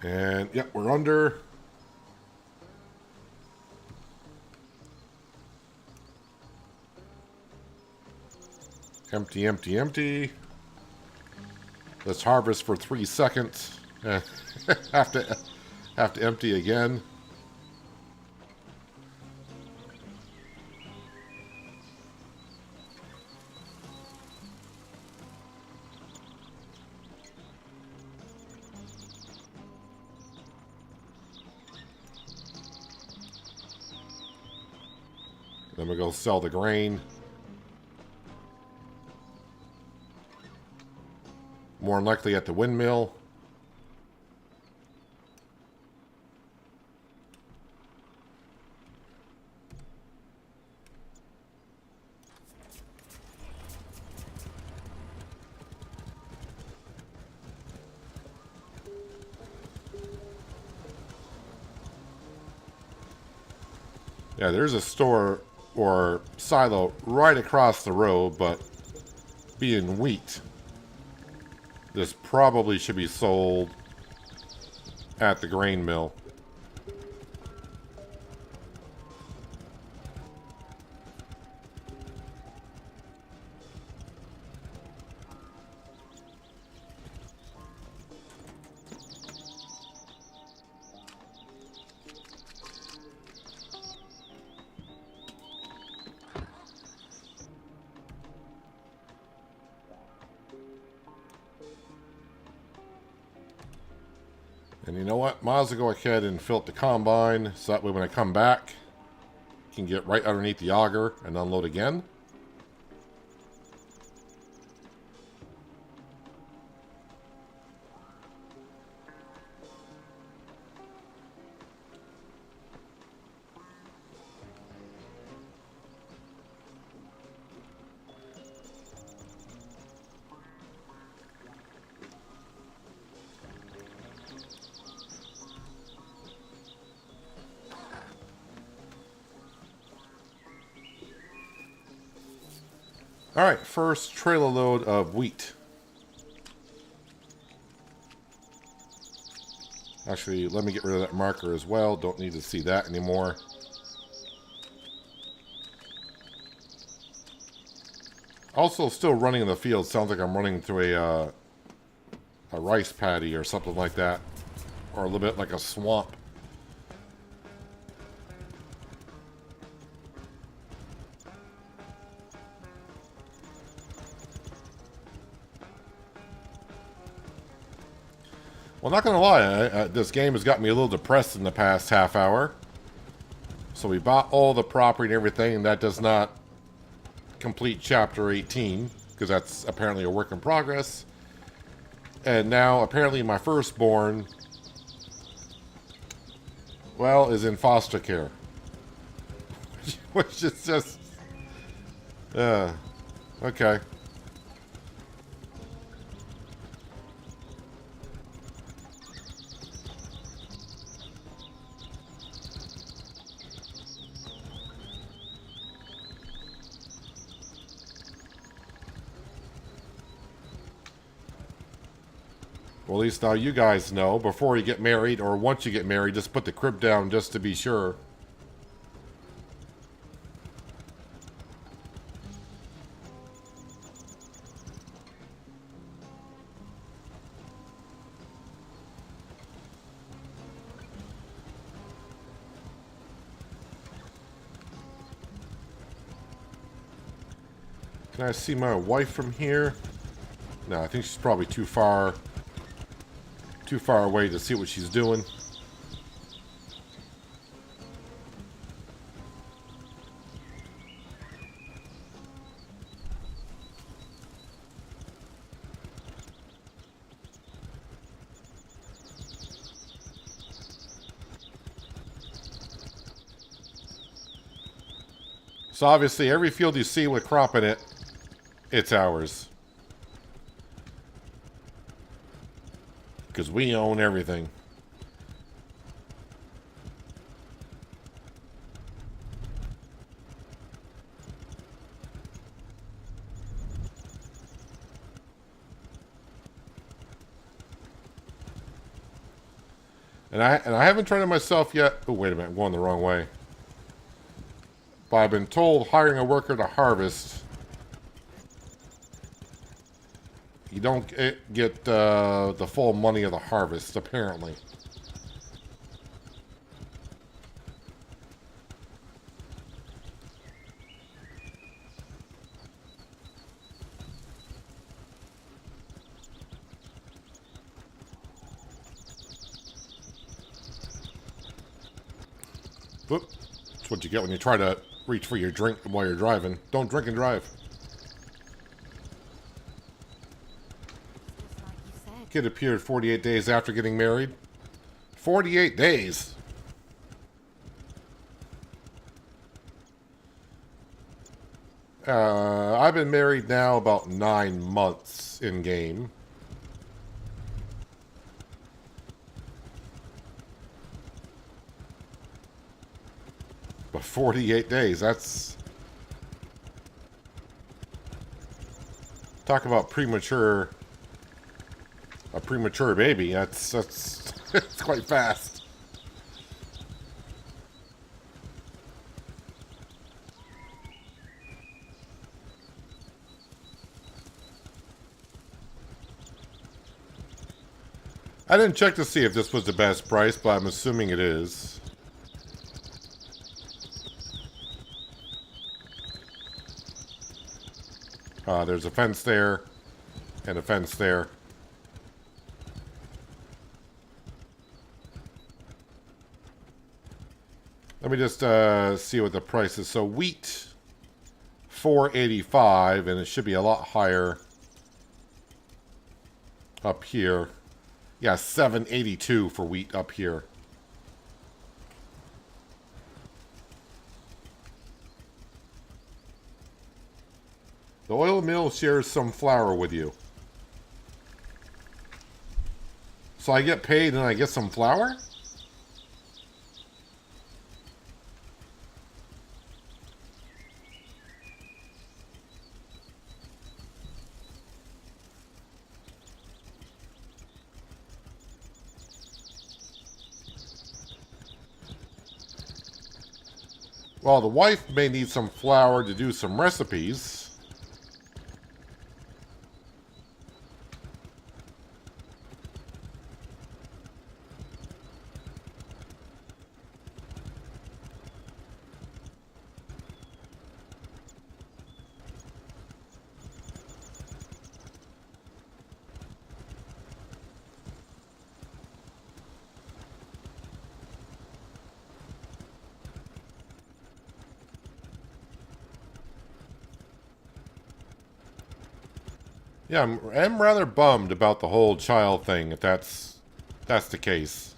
And, yep, we're under. Empty, empty, empty. Let's harvest for 3 seconds. have to empty again. Then we go sell the grain. More than likely at the windmill. Yeah, there's a store or silo right across the road, but being wheat, this probably should be sold at the grain mill. And you know what? Might as well go ahead and fill up the combine, so that way when I come back, I can get right underneath the auger and unload again. Alright, first trailer load of wheat. Actually, let me get rid of that marker as well. Don't need to see that anymore. Also, still running in the field. Sounds like I'm running through a rice paddy or something like that. Or a little bit like a swamp. Well, not gonna lie, this game has got me a little depressed in the past half hour. So we bought all the property and everything, and that does not complete Chapter 18, because that's apparently a work in progress. And now, apparently, my firstborn, well, is in foster care. Which is just... okay. Well, at least now you guys know, before you get married, or once you get married, just put the crib down just to be sure. Can I see my wife from here? No, I think she's probably too far away to see what she's doing. So obviously every field you see with crop in it, it's ours. Because we own everything. And I haven't tried it myself yet. Oh, wait a minute. I'm going the wrong way. But I've been told hiring a worker to harvest, you don't get the full money of the harvest, apparently. Oop. That's what you get when you try to reach for your drink while you're driving. Don't drink and drive. Just like you said. Kid appeared 48 days after getting married. 48 days! I've been married now about 9 months in game. But 48 days, that's... Talk about premature... A premature baby, that's it's quite fast. I didn't check to see if this was the best price, but I'm assuming it is. There's a fence there, and a fence there. Let me just see what the price is. So wheat, $4.85, and it should be a lot higher up here. Yeah, $7.82 for wheat up here. The oil mill shares some flour with you. So I get paid and I get some flour? Well, the wife may need some flour to do some recipes. Yeah, I'm rather bummed about the whole child thing, if that's the case.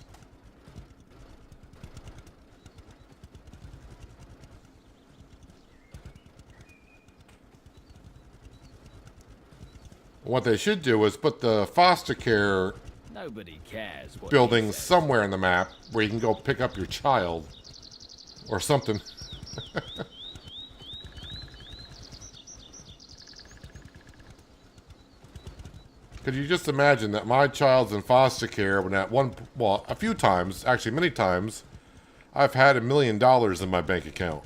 What they should do is put the foster care Nobody cares what building he says. somewhere in the map where you can go pick up your child. Or something. Could you just imagine that my child's in foster care when a few times, actually many times, I've had $1 million in my bank account.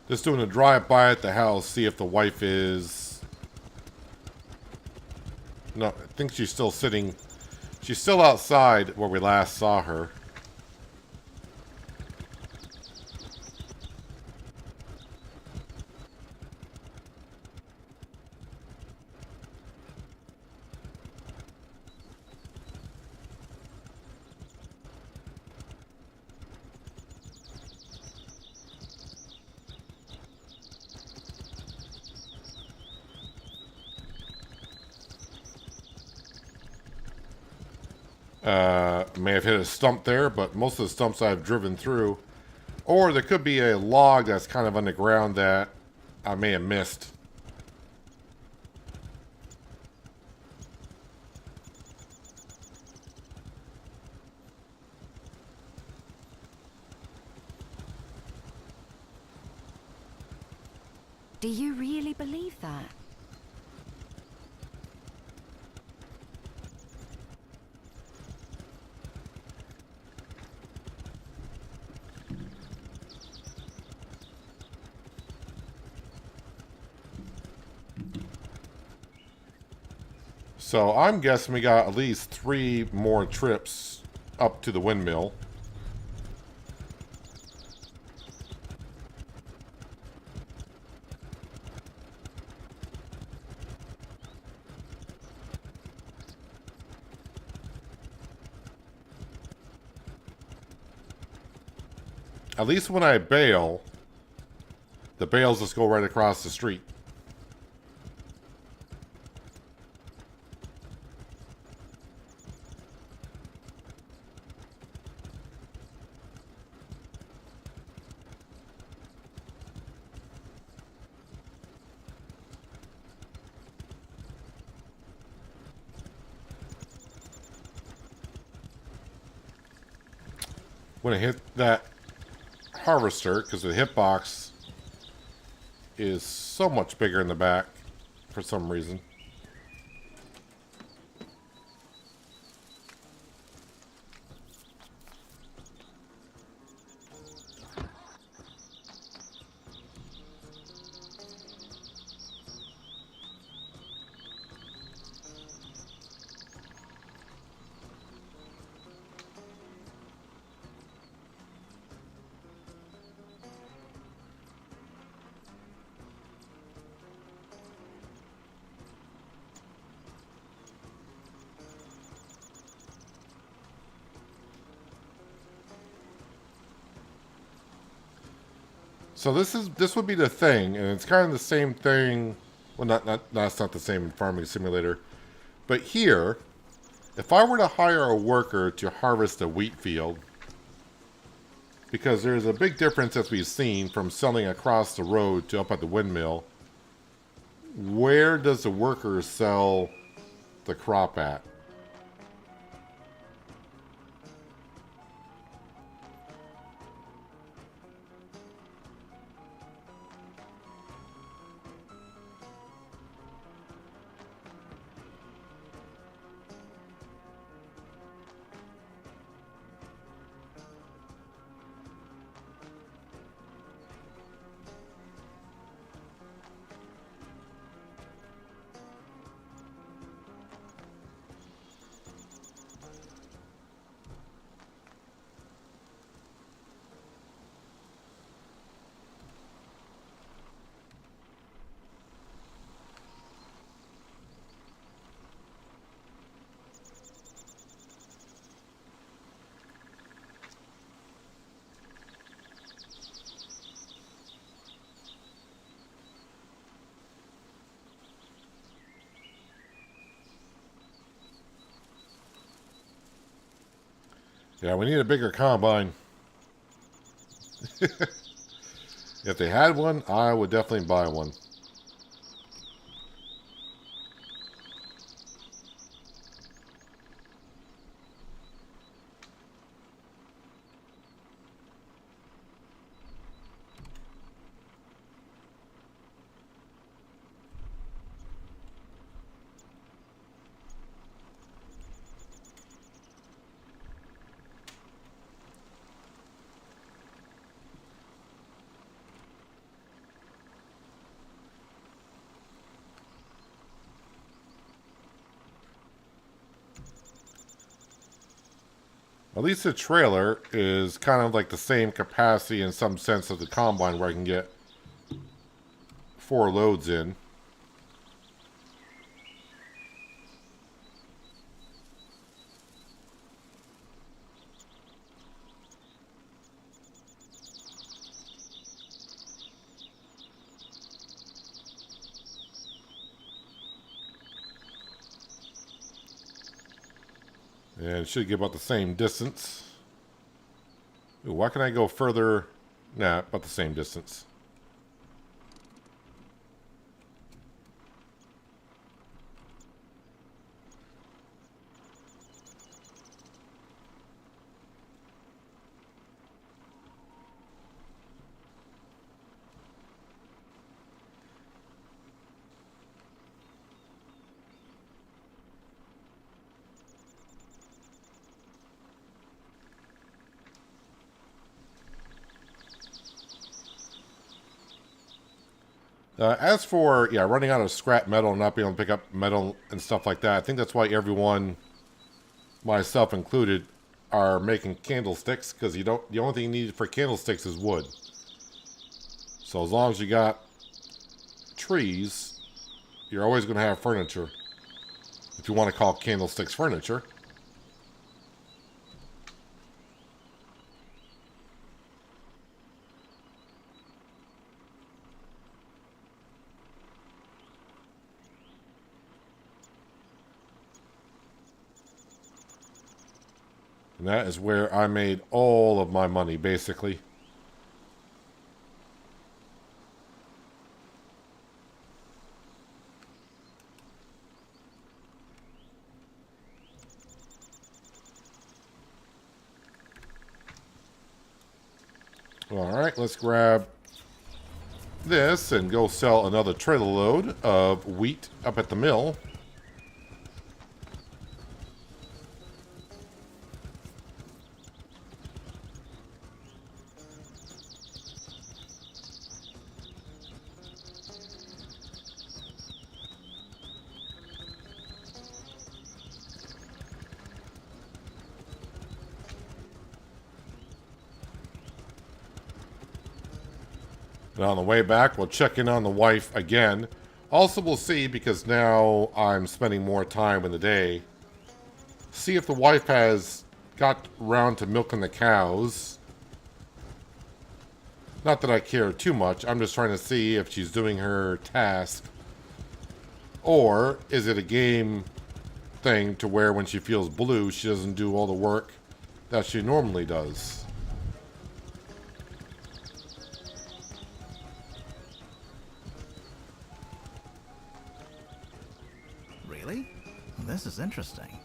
Just doing a drive-by at the house, see if the wife is... No, I think she's still sitting... She's still outside where we last saw her. May have hit a stump there, but most of the stumps I've driven through. Or there could be a log that's kind of underground that I may have missed. Do you really believe that? So I'm guessing we got at least 3 more trips up to the windmill. At least when I bail, the bales just go right across the street. When I hit that harvester, because the hitbox is so much bigger in the back for some reason. So this would be the thing, and it's kind of the same thing. Well, it's not the same in Farming Simulator, but here, if I were to hire a worker to harvest a wheat field, because there's a big difference as we've seen from selling across the road to up at the windmill. Where does the worker sell the crop at? Yeah, we need a bigger combine. If they had one, I would definitely buy one. At least the trailer is kind of like the same capacity in some sense of the combine, where I can get 4 loads in. And it should give about the same distance. Ooh, why can I go further? Nah, about the same distance. As for, yeah, running out of scrap metal and not being able to pick up metal and stuff like that, I think that's why everyone, myself included, are making candlesticks, because the only thing you need for candlesticks is wood. So as long as you got trees, you're always going to have furniture. If you want to call candlesticks furniture. And that is where I made all of my money, basically. Alright, let's grab this and go sell another trailer load of wheat up at the mill. And on the way back, we'll check in on the wife again. Also, we'll see, because now I'm spending more time in the day, see if the wife has got around to milking the cows. Not that I care too much. I'm just trying to see if she's doing her task. Or is it a game thing to where when she feels blue, she doesn't do all the work that she normally does. Really? This is interesting.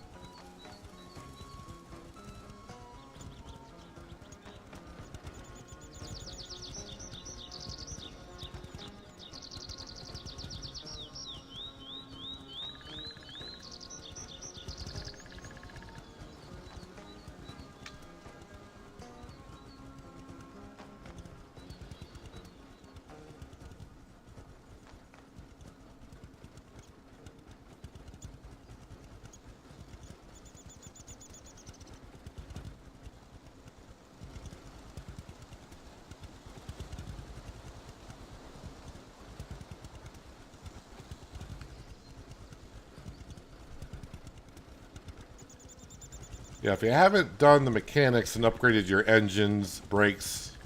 Yeah, if you haven't done the mechanics and upgraded your engines, brakes,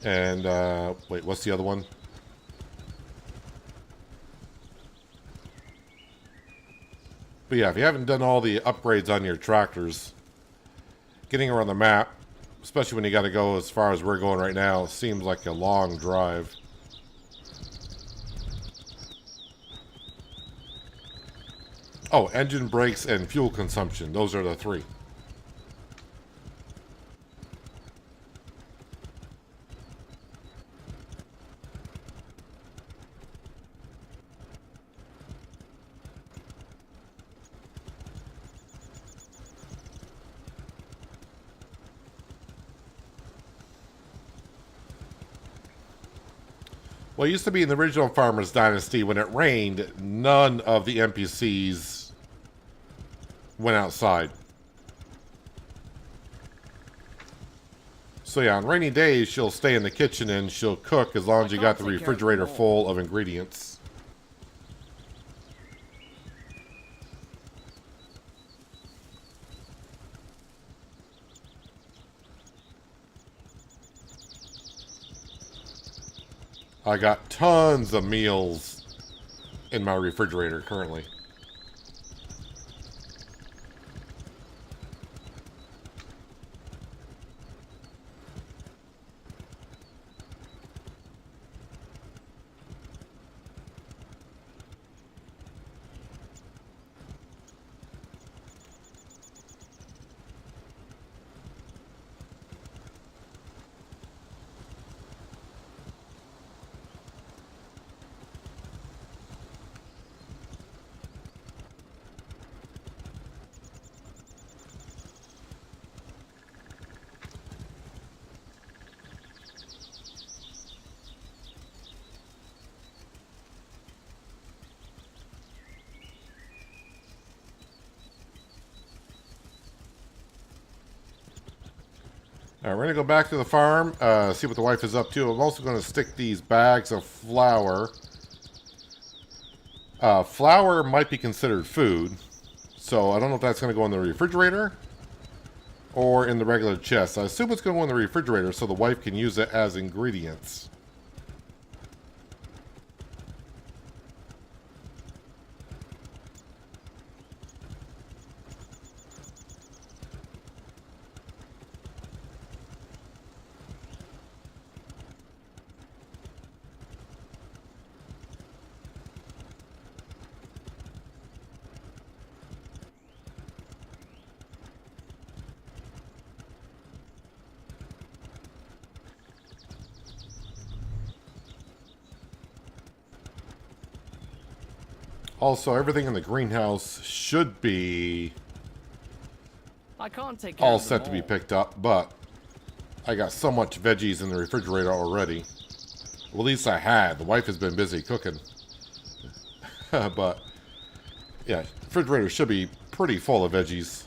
and, wait, what's the other one? But yeah, if you haven't done all the upgrades on your tractors, getting around the map, especially when you got to go as far as we're going right now, seems like a long drive. Oh, engine, brakes, and fuel consumption. Those are the three. Well, it used to be in the original Farmers Dynasty, when it rained, none of the NPCs went outside. So yeah, on rainy days, she'll stay in the kitchen and she'll cook as long as you got the refrigerator full of ingredients. I got tons of meals in my refrigerator currently. Alright, we're going to go back to the farm, see what the wife is up to. I'm also going to stick these bags of flour. Flour might be considered food, so I don't know if that's going to go in the refrigerator or in the regular chest. I assume it's going to go in the refrigerator so the wife can use it as ingredients. Also, everything in the greenhouse should be I can't take care all of them set to be all. picked up, but I got so much veggies in the refrigerator already. Well, at least I had. The wife has been busy cooking. But, yeah, the refrigerator should be pretty full of veggies.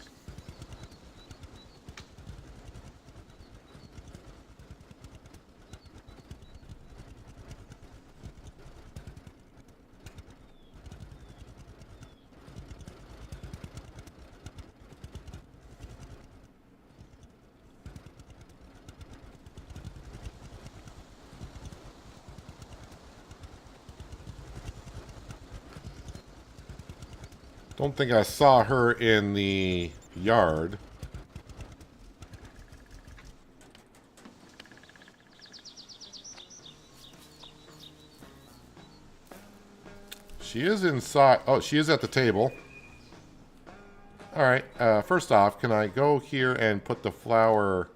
Don't think I saw her in the yard. She is inside. Oh, she is at the table. Alright, first off, can I go here and put the flour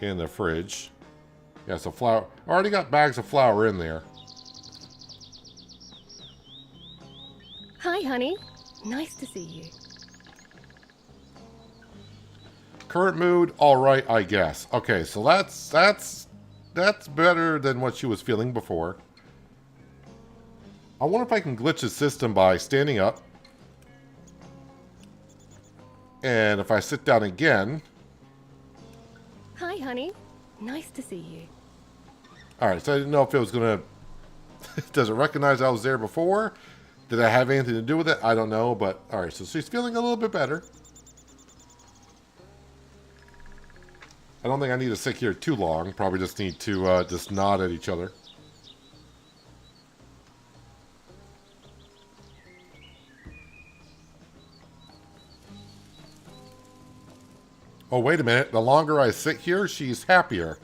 in the fridge? Yeah, so flour. I already got bags of flour in there. Hi, honey. Nice to see you. Current mood, alright, I guess. Okay, so that's better than what she was feeling before. I wonder if I can glitch the system by standing up. And if I sit down again. Hi, honey. Nice to see you. Alright, so I didn't know if it was going to... Does it recognize I was there before? Did I have anything to do with it? I don't know, but... Alright, so she's feeling a little bit better. I don't think I need to sit here too long. Probably just need to just nod at each other. Oh, wait a minute. The longer I sit here, she's happier.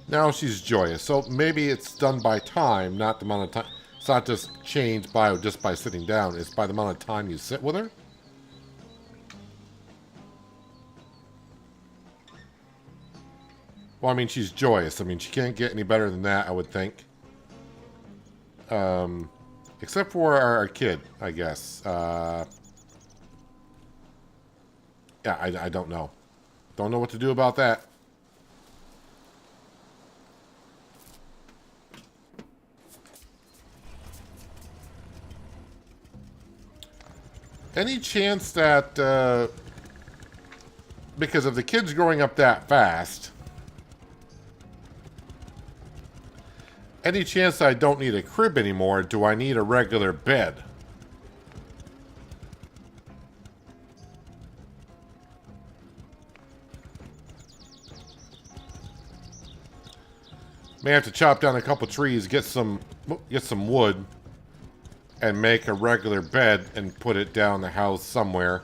Now she's joyous. So maybe it's done by time, not the amount of time. It's not just changed by just by sitting down. It's by the amount of time you sit with her. Well, I mean, she's joyous. I mean, she can't get any better than that, I would think. Except for our kid, I guess. Yeah, I don't know. Don't know what to do about that. Any chance that, because if the kid's growing up that fast, any chance I don't need a crib anymore, do I need a regular bed? May have to chop down a couple trees, get some wood, and make a regular bed and put it down the house somewhere.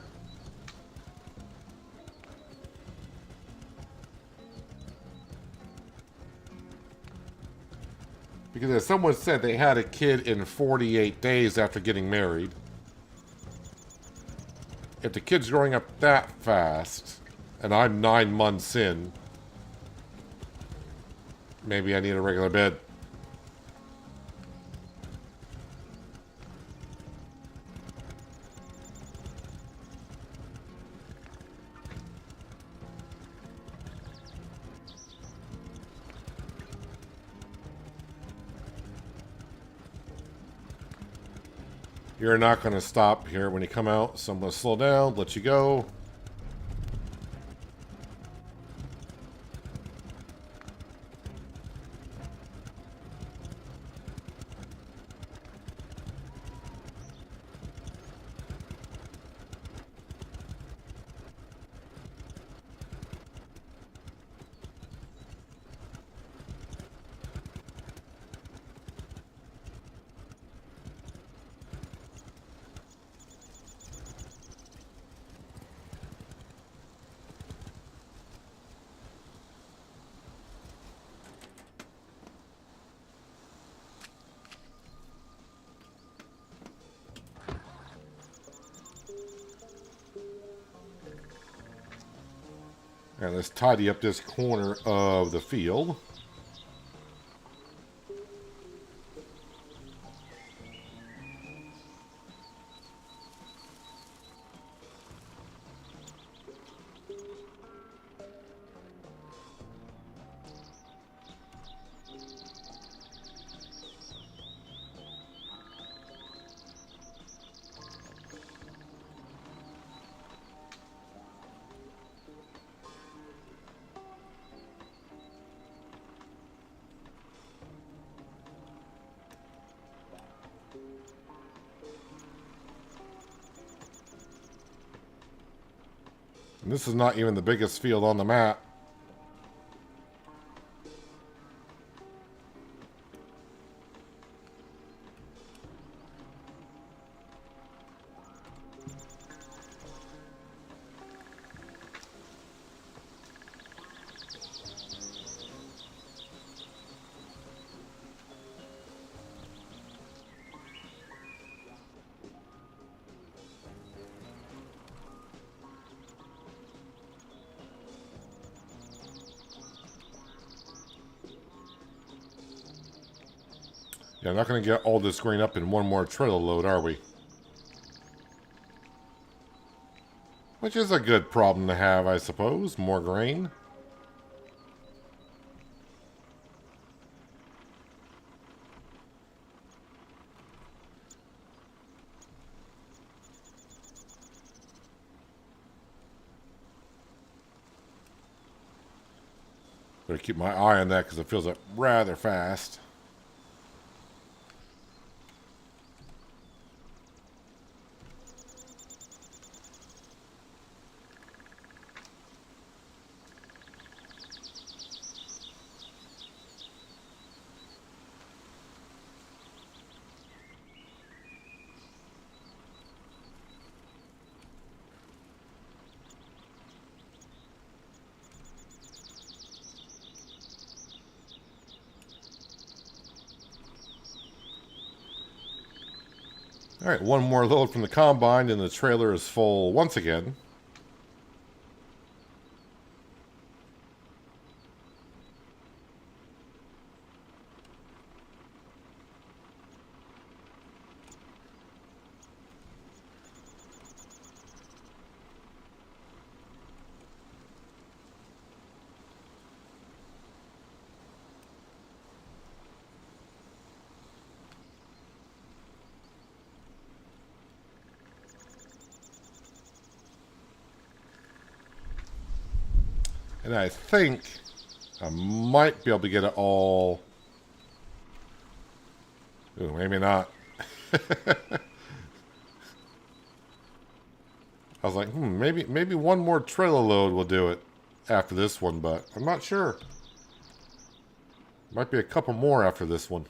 Because as someone said, they had a kid in 48 days after getting married. If the kid's growing up that fast, and I'm 9 months in, maybe I need a regular bed. You're not going to stop here when you come out, so I'm going to slow down, let you go. And let's tidy up this corner of the field. And this is not even the biggest field on the map. Yeah, I'm not going to get all this grain up in one more trailer load, are we? Which is a good problem to have, I suppose. More grain. Better keep my eye on that because it fills up rather fast. Alright, one more load from the combine and the trailer is full once again. And I think I might be able to get it all. Ooh, maybe not. I was like, maybe one more trailer load will do it after this one, but I'm not sure. Might be a couple more after this one.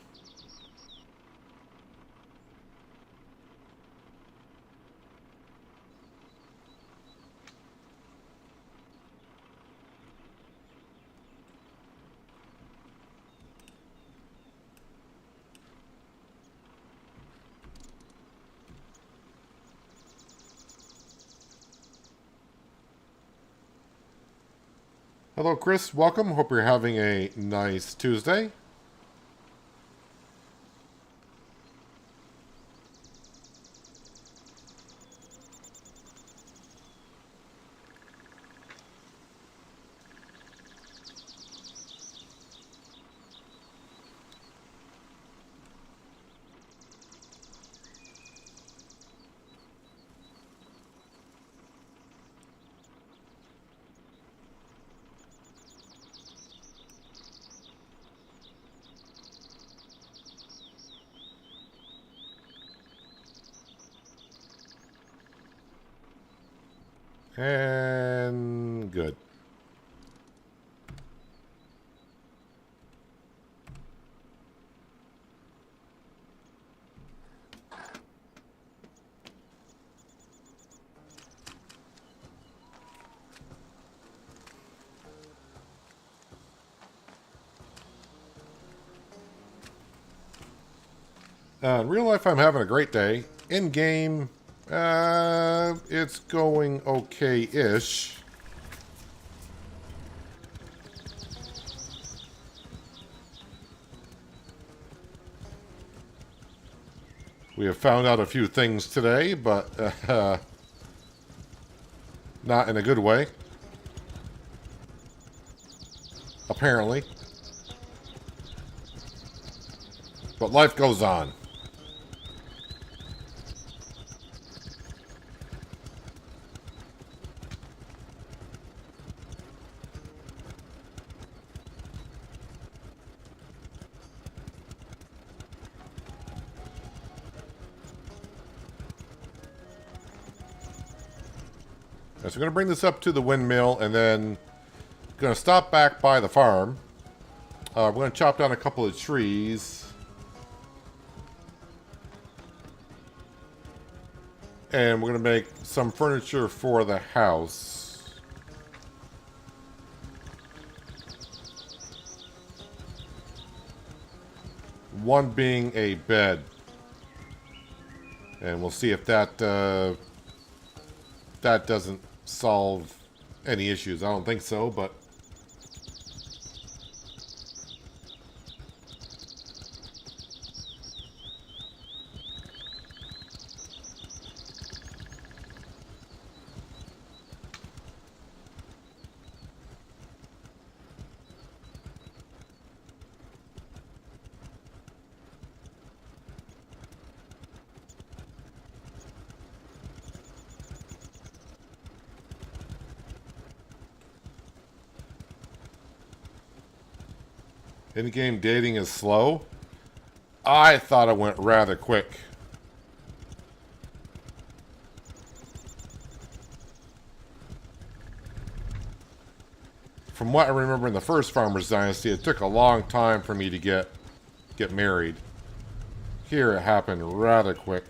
Hello, Chris. Welcome. Hope you're having a nice Tuesday. And good. In real life, I'm having a great day. In game, it's going okay-ish. We have found out a few things today, but not in a good way. Apparently. But life goes on. So we're going to bring this up to the windmill and then going to stop back by the farm. We're going to chop down a couple of trees. And we're going to make some furniture for the house. One being a bed. And we'll see if that that doesn't solve any issues. I don't think so, but in-game dating is slow. I thought it went rather quick. From what I remember in the first Farmers Dynasty, it took a long time for me to get married. Here it happened rather quick.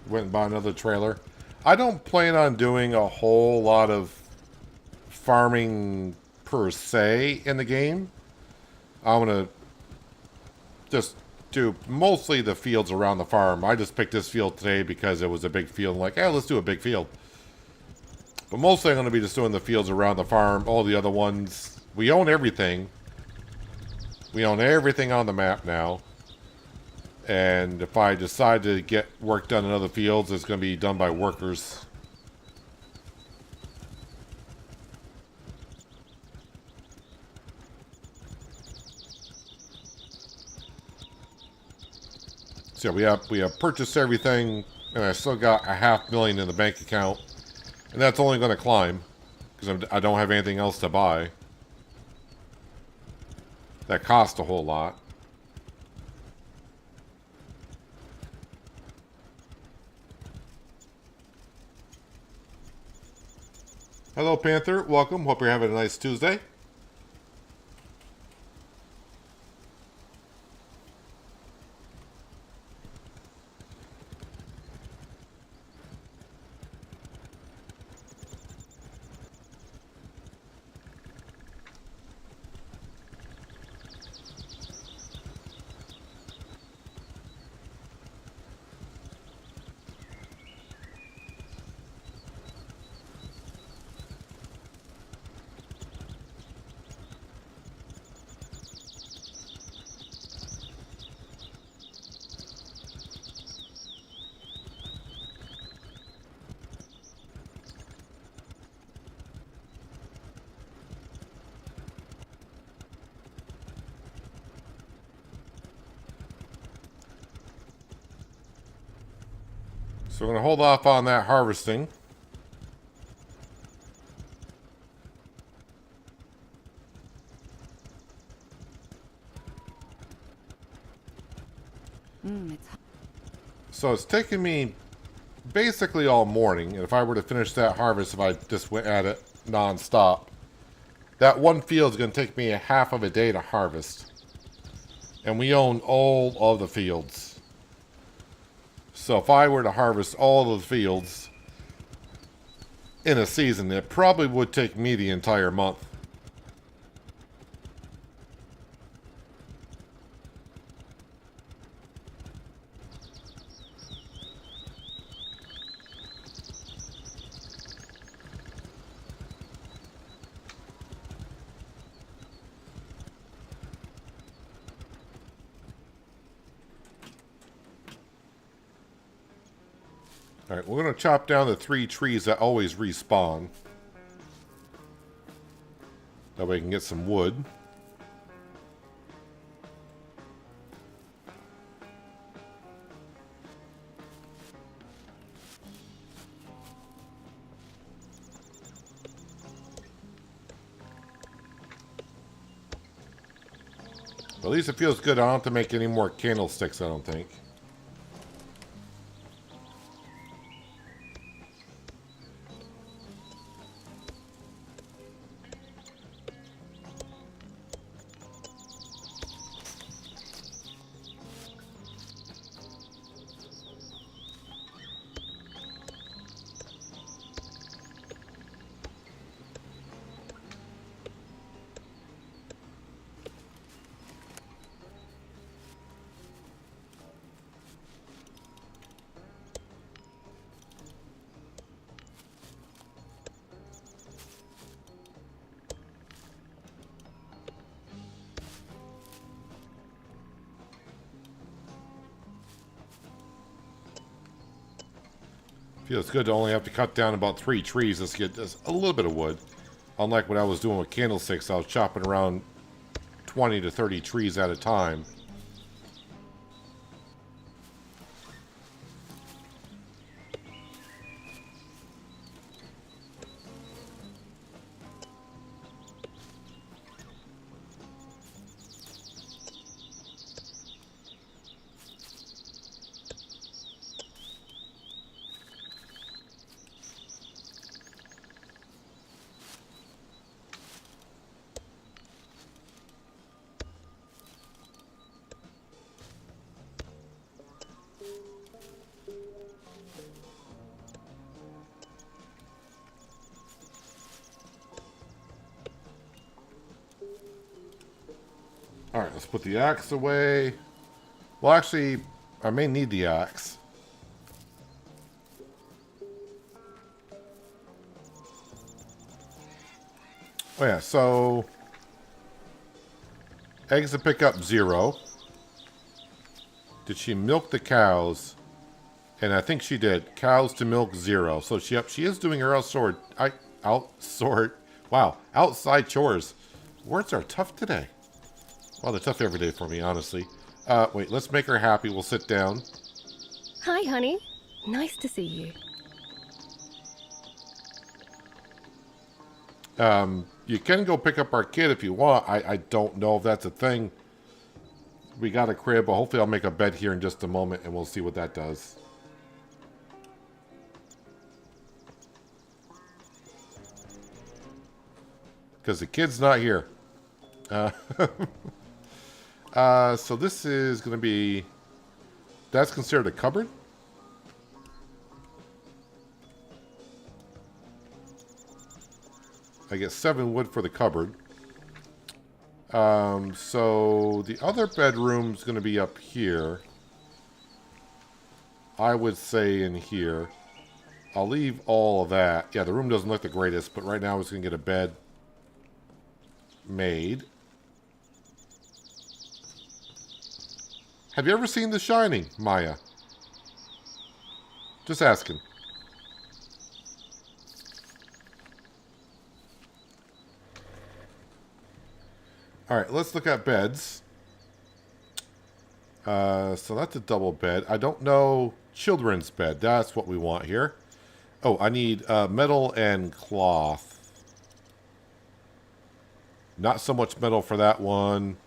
Went and bought another trailer. I don't plan on doing a whole lot of farming per se in the game. I'm going to just do mostly the fields around the farm. I just picked this field today because it was a big field. I'm like, hey, let's do a big field. But mostly I'm going to be just doing the fields around the farm. All the other ones, we own everything. We own everything on the map now. And if I decide to get work done in other fields, it's going to be done by workers. So we have purchased everything, and I still got $500,000 in the bank account, and that's only going to climb because I don't have anything else to buy that cost a whole lot. Hello, Panther. Welcome. Hope you're having a nice Tuesday. So we're going to hold off on that harvesting. So it's taken me basically all morning, and if I were to finish that harvest, if I just went at it non-stop, that one field is going to take me a half of a day to harvest. And we own all of the fields. So if I were to harvest all of the fields in a season, it probably would take me the entire month. Alright, we're going to chop down the 3 trees that always respawn. That way we can get some wood. At least it feels good. I don't have to make any more candlesticks, I don't think. Feels good to only have to cut down about 3 trees just to get just a little bit of wood. Unlike what I was doing with candlesticks, I was chopping around 20 to 30 trees at a time. Alright, let's put the axe away. Well, actually, I may need the axe. Oh yeah, so... eggs to pick up 0. Did she milk the cows? And I think she did. Cows to milk 0. So she is doing her outside chores. Words are tough today. Well, they're tough every day for me, honestly. Wait, let's make her happy. We'll sit down. Hi, honey. Nice to see you. You can go pick up our kid if you want. I don't know if that's a thing. We got a crib, but hopefully I'll make a bed here in just a moment, and we'll see what that does. Because the kid's not here. So this is going to be... that's considered a cupboard? I get 7 wood for the cupboard. So the other bedroom's going to be up here. I would say in here. I'll leave all of that. Yeah, the room doesn't look the greatest, but right now I was going to get a bed made. Have you ever seen The Shining, Maya? Just asking. Alright, let's look at beds. So that's a double bed. I don't know. Children's bed. That's what we want here. Oh, I need metal and cloth. Not so much metal for that one.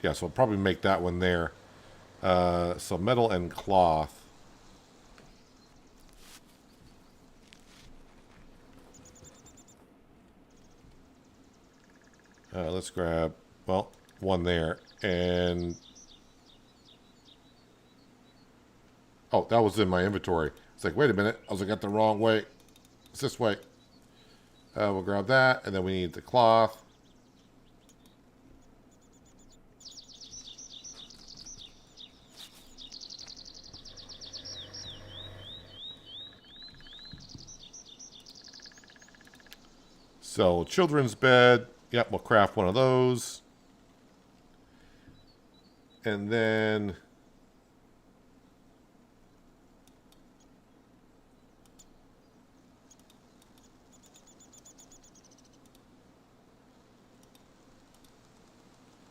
Yeah, so I'll probably make that one there. So metal and cloth. Let's grab, well, one there. And Oh, that was in my inventory. It's like, wait a minute. I was looking at the wrong way. It's this way. We'll grab that, and then we need the cloth. So, children's bed. Yep, we'll craft one of those. And then...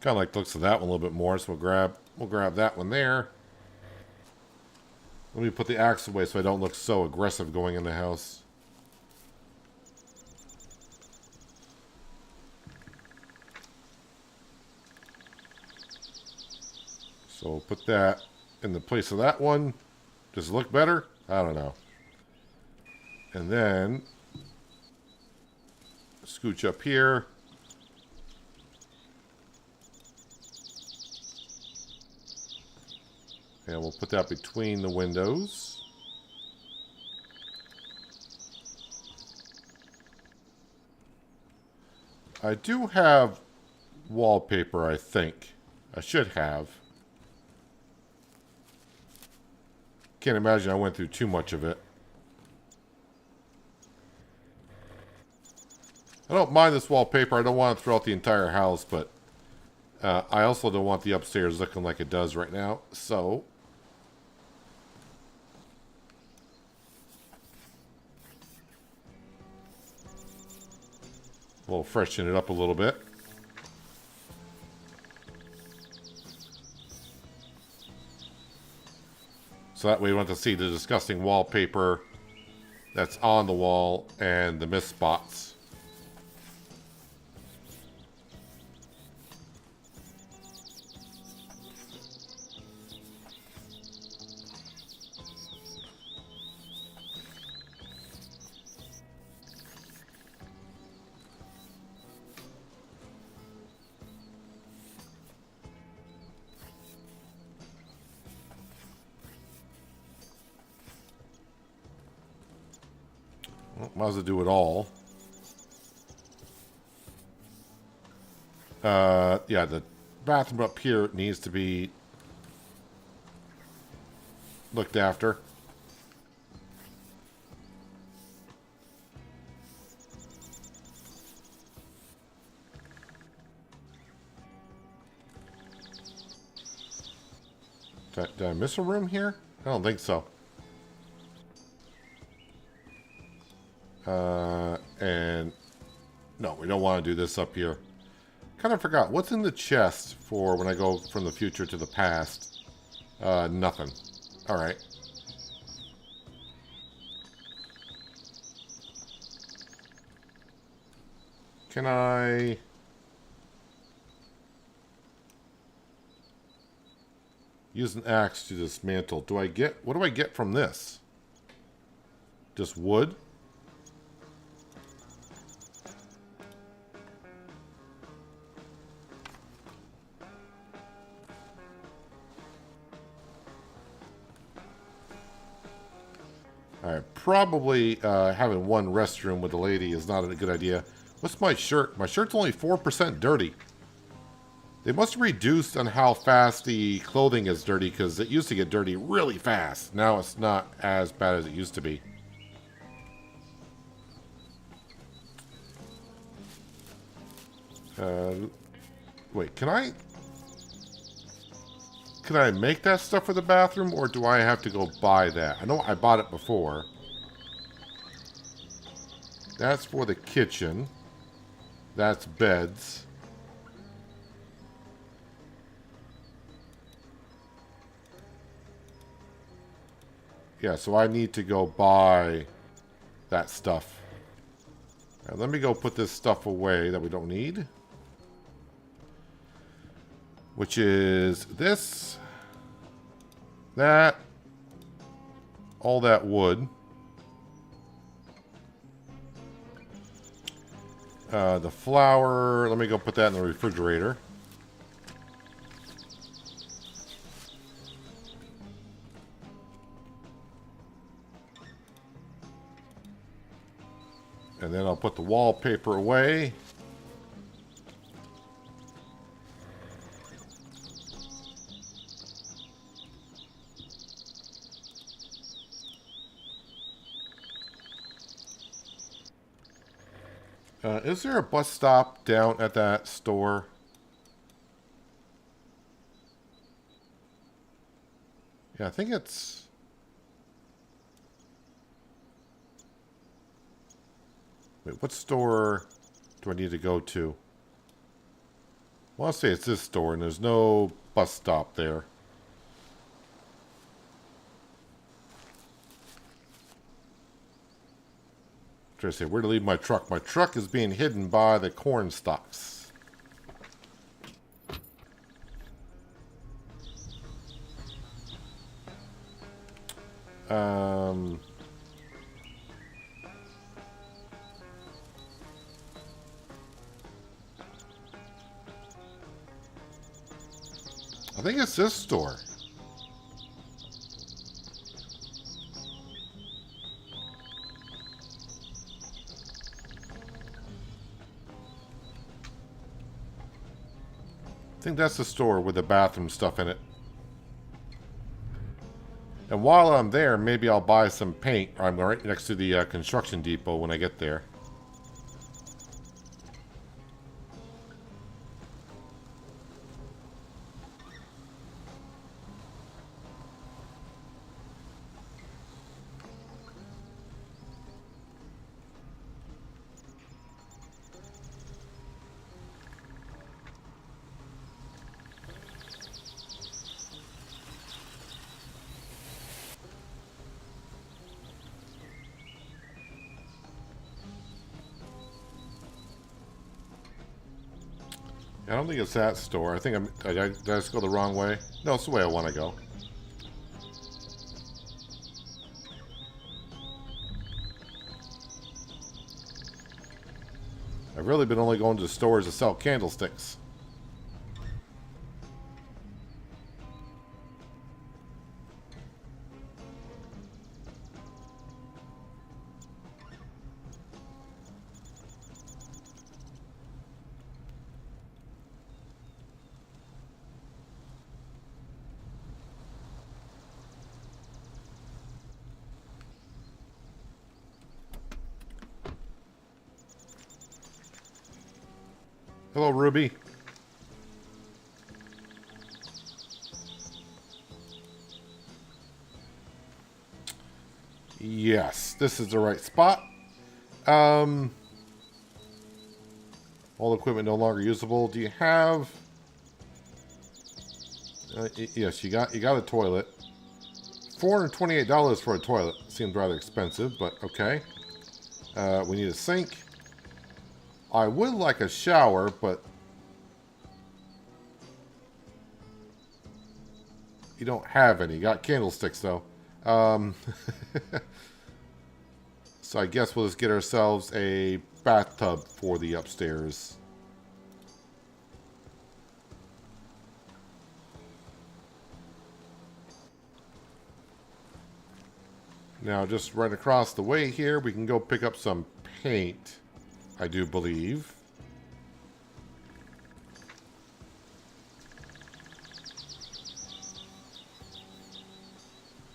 kind of like the looks of that one a little bit more, so we'll grab that one there. Let me put the axe away so I don't look so aggressive going in the house. So we'll put that in the place of that one. Does it look better? I don't know. And then scooch up here. And we'll put that between the windows. I do have wallpaper, I think. I should have. Can't imagine I went through too much of it. I don't mind this wallpaper. I don't want it throughout the entire house, but I also don't want the upstairs looking like it does right now. So we'll freshen it up a little bit. So that way we don't have to see the disgusting wallpaper that's on the wall and the mist spots. Might as well do it all. Yeah, the bathroom up here needs to be looked after. Did I miss a room here? I don't think so. And no, we don't want to do this up here. Kind of forgot. What's in the chest for when I go from the future to the past? Nothing. Alright. Can I... use an axe to dismantle? Do I get... what do I get from this? Just wood? Alright, probably having one restroom with a lady is not a good idea. What's my shirt? My shirt's only 4% dirty. They must have reduced on how fast the clothing is dirty, because it used to get dirty really fast. Now it's not as bad as it used to be. Wait, can I make that stuff for the bathroom, or do I have to go buy that? I know I bought it before. That's for the kitchen. That's beds. Yeah, so I need to go buy that stuff. Now, let me go put this stuff away that we don't need. Which is this, that, all that wood. The flour, let me go put that in the refrigerator. And then I'll put the wallpaper away. Is there a bus stop down at that store? Yeah, I think it's... Wait, what store do I need to go to? Well, I'll say it's this store, and there's no bus stop there. Trying to say where to leave my truck. My truck is being hidden by the corn stalks. I think it's this store. I think that's the store with the bathroom stuff in it. And while I'm there, maybe I'll buy some paint. I'm right next to the construction depot when I get there. I don't think it's that store. I think did I just go the wrong way? No, it's the way I want to go. I've really been only going to stores to sell candlesticks. Hello, Ruby. Yes, this is the right spot. All equipment no longer usable. Do you have... yes, you got a toilet. $428 for a toilet. Seems rather expensive, but okay. We need a sink. I would like a shower, but you don't have any. You got candlesticks, though. So I guess we'll just get ourselves a bathtub for the upstairs. Now, just right across the way here, we can go pick up some paint, I do believe.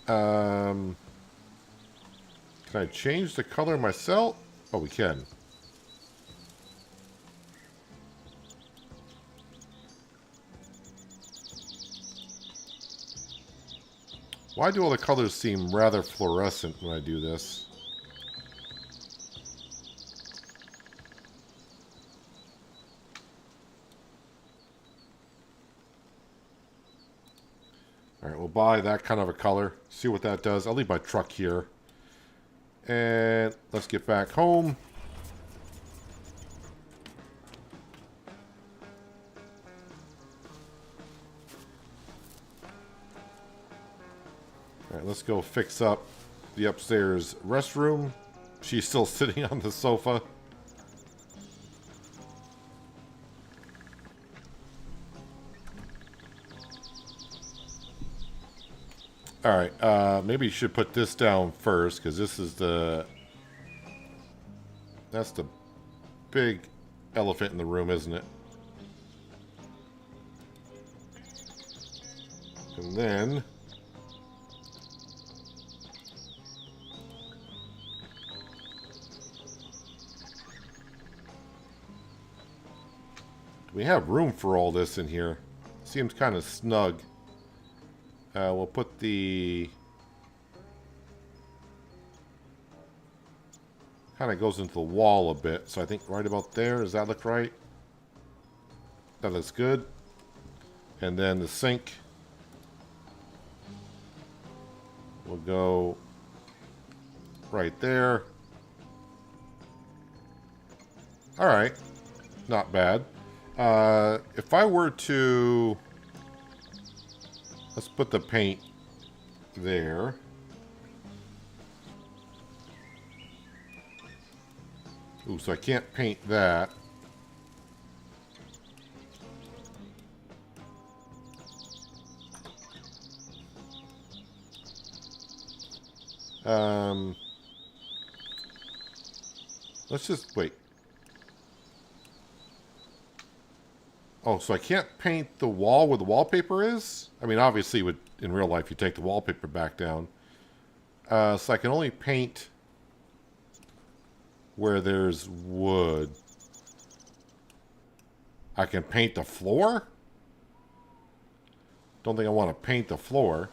Can I change the color myself? Oh, we can. Why do all the colors seem rather fluorescent when I do this? Alright, we'll buy that kind of a color. See what that does. I'll leave my truck here. And let's get back home. Alright, let's go fix up the upstairs restroom. She's still sitting on the sofa. Alright, maybe you should put this down first, because this is the... That's the big elephant in the room, isn't it? And then... we have room for all this in here. Seems kind of snug. We'll put the... kind of goes into the wall a bit. So I think right about there. Does that look right? That looks good. And then the sink will go right there. Alright. Not bad. If I were to... let's put the paint there. Ooh, so I can't paint that. Let's just wait. Oh, so I can't paint the wall where the wallpaper is? I mean, obviously, in real life, you take the wallpaper back down. So I can only paint where there's wood. I can paint the floor? Don't think I want to paint the floor.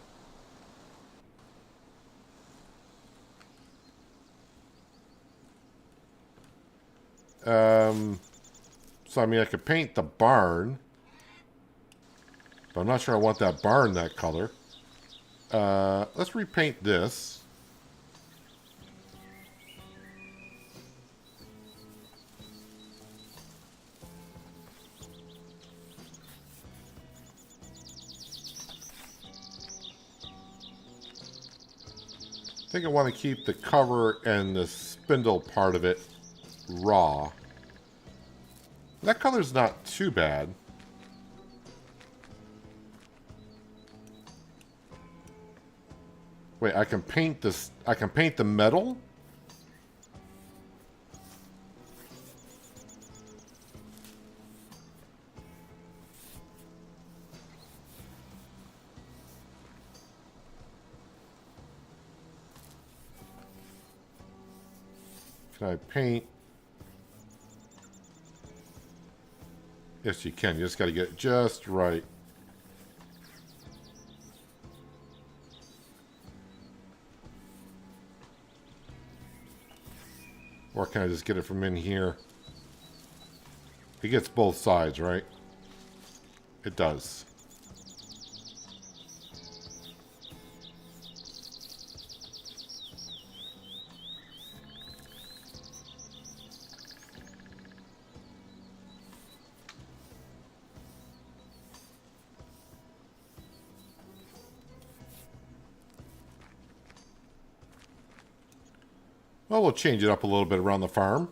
So, I mean, I could paint the barn. But I'm not sure I want that barn that color. Let's repaint this. I think I want to keep the cover and the spindle part of it raw. That color's not too bad. Wait, I can paint this. I can paint the metal? Can I paint? Yes, you can. You just got to get it just right. Or can I just get it from in here? It gets both sides, right? It does. Well, we'll change it up a little bit around the farm.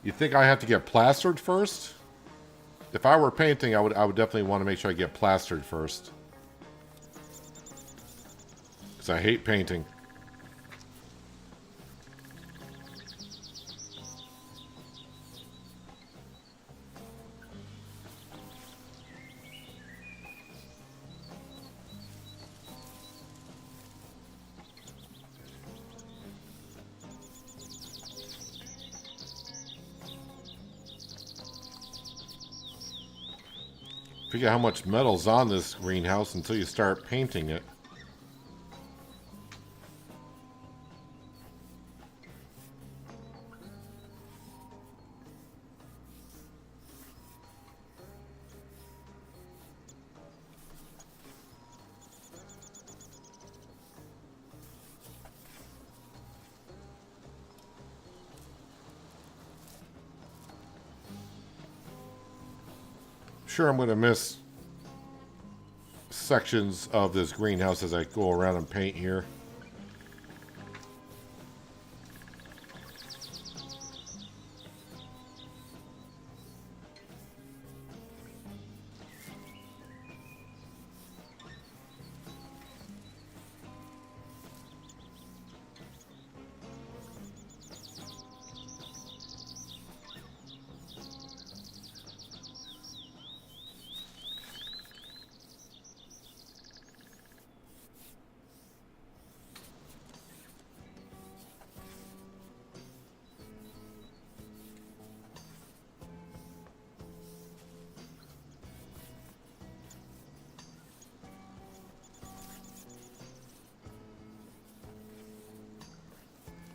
You think I have to get plastered first? If I were painting, I would definitely want to make sure I get plastered first. Because I hate painting. Forget how much metal's on this greenhouse until you start painting it. Sure, I'm going to miss sections of this greenhouse as I go around and paint here.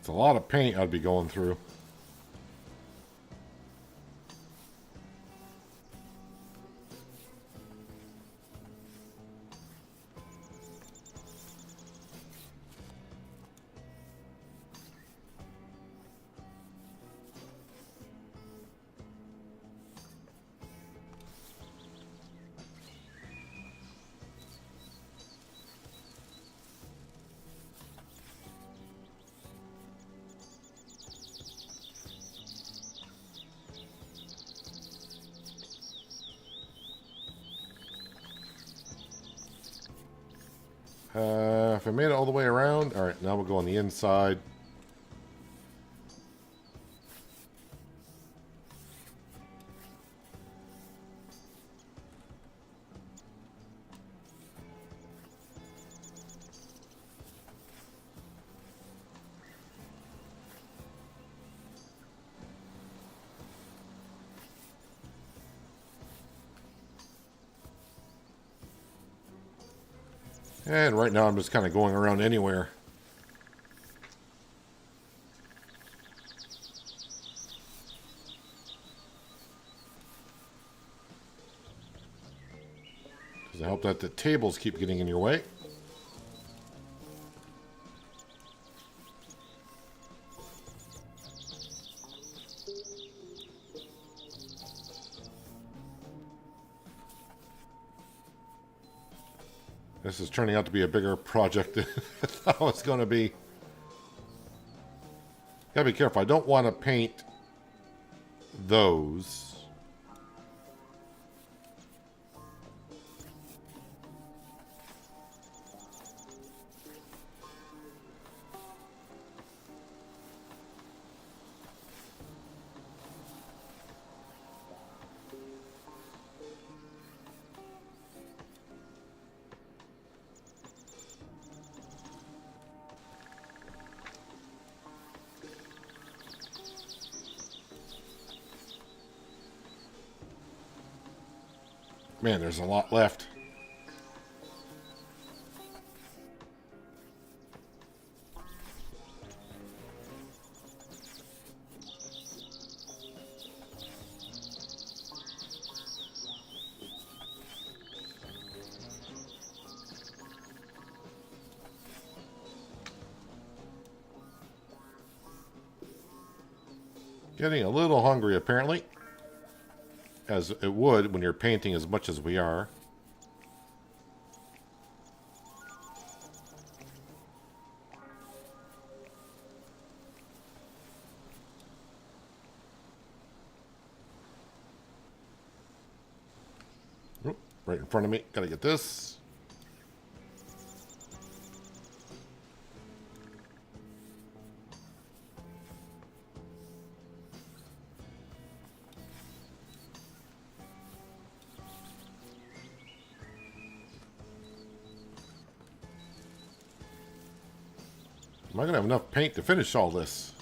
It's a lot of paint I'd be going through. If I made it all the way around, all right, now we'll go on the inside. And right now I'm just kind of going around anywhere. Does it help that the tables keep getting in your way? This is turning out to be a bigger project than I thought it was going to be. Gotta be careful. I don't want to paint those. Man, there's a lot left. Getting a little hungry, apparently. As it would when you're painting as much as we are. Oop, right in front of me. Gotta get this. Am I going to have enough paint to finish all this?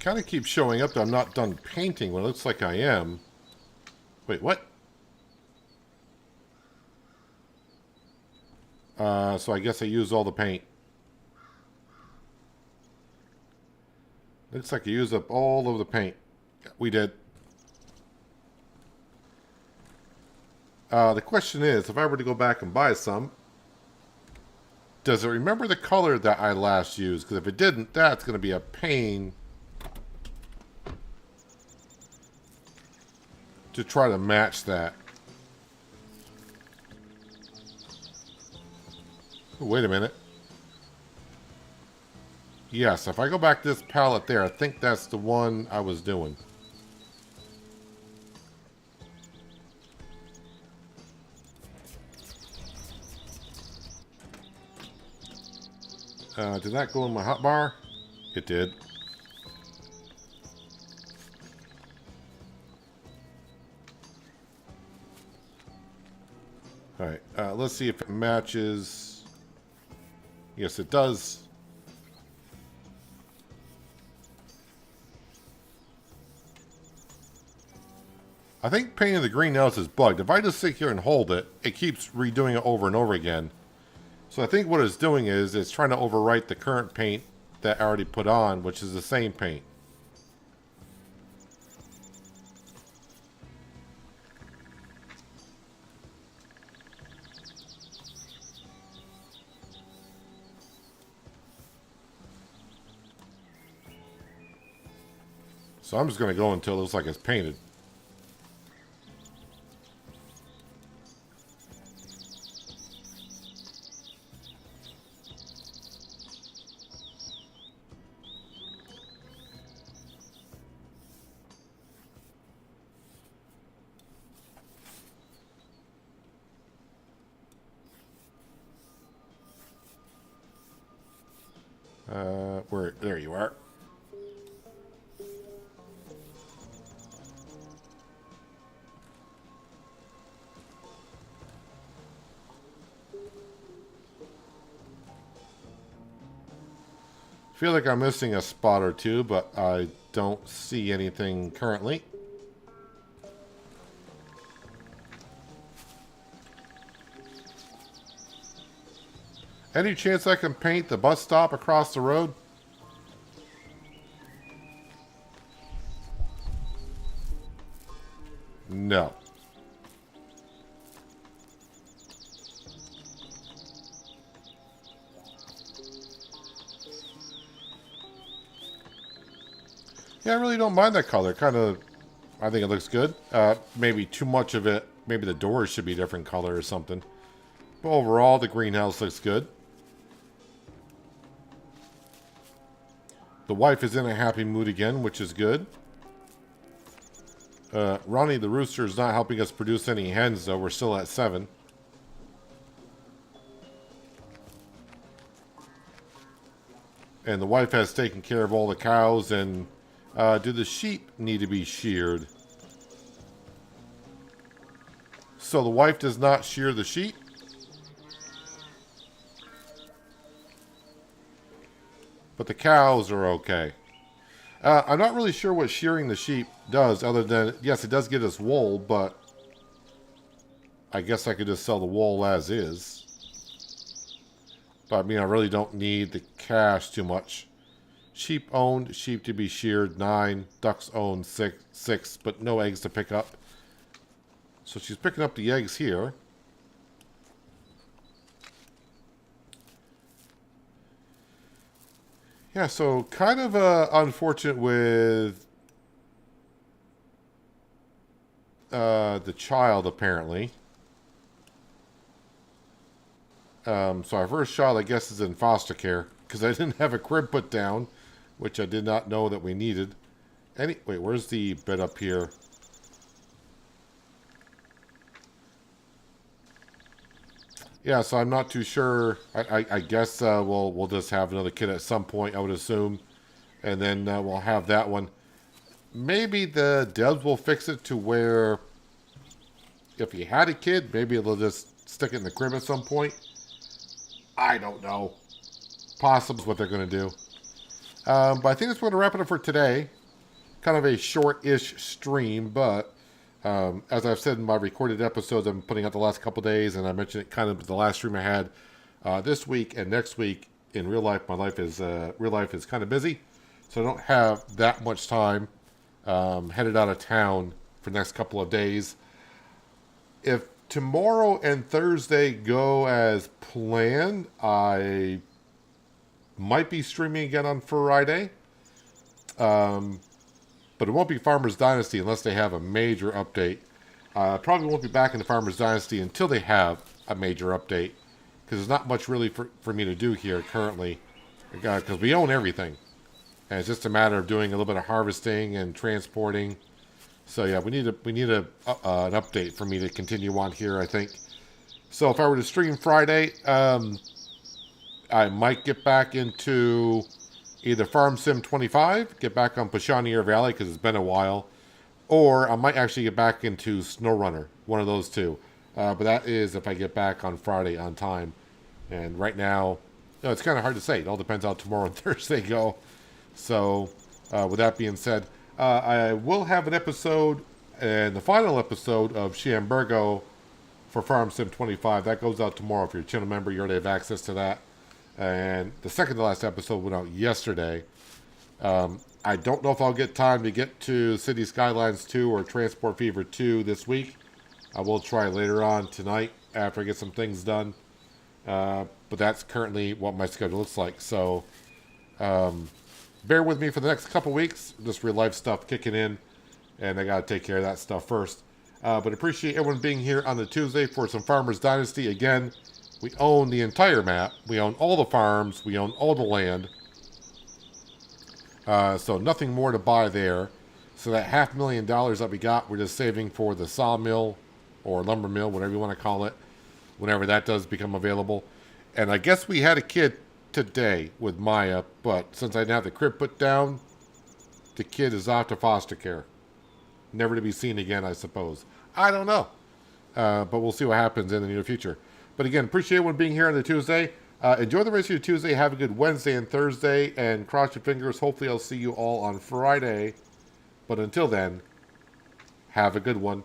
Kind of keeps showing up that I'm not done painting when it looks like I am. Wait, what? So I guess I used all the paint. Looks like I used up all of the paint. We did. The question is, if I were to go back and buy some, does it remember the color that I last used? Because if it didn't, that's going to be a pain to try to match that. Oh, wait a minute. Yes, if I go back to this palette there, I think that's the one I was doing. Did that go in my hotbar? It did. Alright, let's see if it matches. Yes, it does. I think painting the greenhouse is bugged. If I just sit here and hold it, it keeps redoing it over and over again. So I think what it's doing is it's trying to overwrite the current paint that I already put on, which is the same paint. So I'm just going to go until it looks like it's painted. There you are. Feel like I'm missing a spot or two, but I don't see anything currently. Any chance I can paint the bus stop across the road? No. Yeah, I really don't mind that color. I think it looks good. Maybe too much of it. Maybe the doors should be a different color or something. But overall, the greenhouse looks good. The wife is in a happy mood again, which is good. Ronnie the rooster is not helping us produce any hens, though. We're still at 7. And the wife has taken care of all the cows. And do the sheep need to be sheared? So the wife does not shear the sheep. But the cows are okay. I'm not really sure what shearing the sheep does, other than, yes, it does get us wool, but I guess I could just sell the wool as is. But I mean, I really don't need the cash too much. Sheep owned, sheep to be sheared, 9. Ducks owned, 6, but no eggs to pick up. So she's picking up the eggs here. Yeah, so kind of unfortunate with the child, apparently. So our first child, I guess, is in foster care, because I didn't have a crib put down, which I did not know that we needed. Wait, where's the bed up here? Yeah, so I'm not too sure. I guess we'll just have another kid at some point, I would assume. And then we'll have that one. Maybe the devs will fix it to where if you had a kid, maybe they'll just stick it in the crib at some point. I don't know. Possibly what they're going to do. But I think that's going to wrap it up for today. Kind of a short-ish stream, but as I've said in my recorded episodes I'm putting out the last couple days, and I mentioned it kind of the last stream I had this week and next week. In real life, my life is kind of busy, so I don't have that much time. Headed out of town for the next couple of days. If tomorrow and Thursday go as planned. I might be streaming again on Friday. But it won't be Farmers Dynasty unless they have a major update. Probably won't be back in the Farmers Dynasty until they have a major update. Because there's not much really for me to do here currently. Because we own everything. And it's just a matter of doing a little bit of harvesting and transporting. So yeah, we need an update for me to continue on here, I think. So if I were to stream Friday, I might get back into either Farm Sim 25, get back on Pashanier Valley because it's been a while, or I might actually get back into SnowRunner, one of those two. But that is if I get back on Friday on time. And right now, it's kind of hard to say. It all depends how tomorrow and Thursday go. So with that being said, I will have an episode, and the final episode of Shamburgo for Farm Sim 25. That goes out tomorrow. If you're a channel member, you already have access to that. And the second to last episode went out yesterday. I don't know if I'll get time to get to City Skylines 2 or Transport Fever 2 this week. I will try later on tonight after I get some things done. But that's currently what my schedule looks like. So bear with me for the next couple weeks. Just real life stuff kicking in. And I got to take care of that stuff first. But appreciate everyone being here on the Tuesday for some Farmers Dynasty. Again, we own the entire map. We own all the farms. We own all the land. So nothing more to buy there. So that $500,000 that we got, we're just saving for the sawmill or lumber mill, whatever you want to call it, whenever that does become available. And I guess we had a kid today with Maya, but since I didn't have the crib put down, the kid is off to foster care. Never to be seen again, I suppose. I don't know. But we'll see what happens in the near future. But again, appreciate everyone being here on the Tuesday. Enjoy the rest of your Tuesday. Have a good Wednesday and Thursday. And cross your fingers. Hopefully I'll see you all on Friday. But until then, have a good one.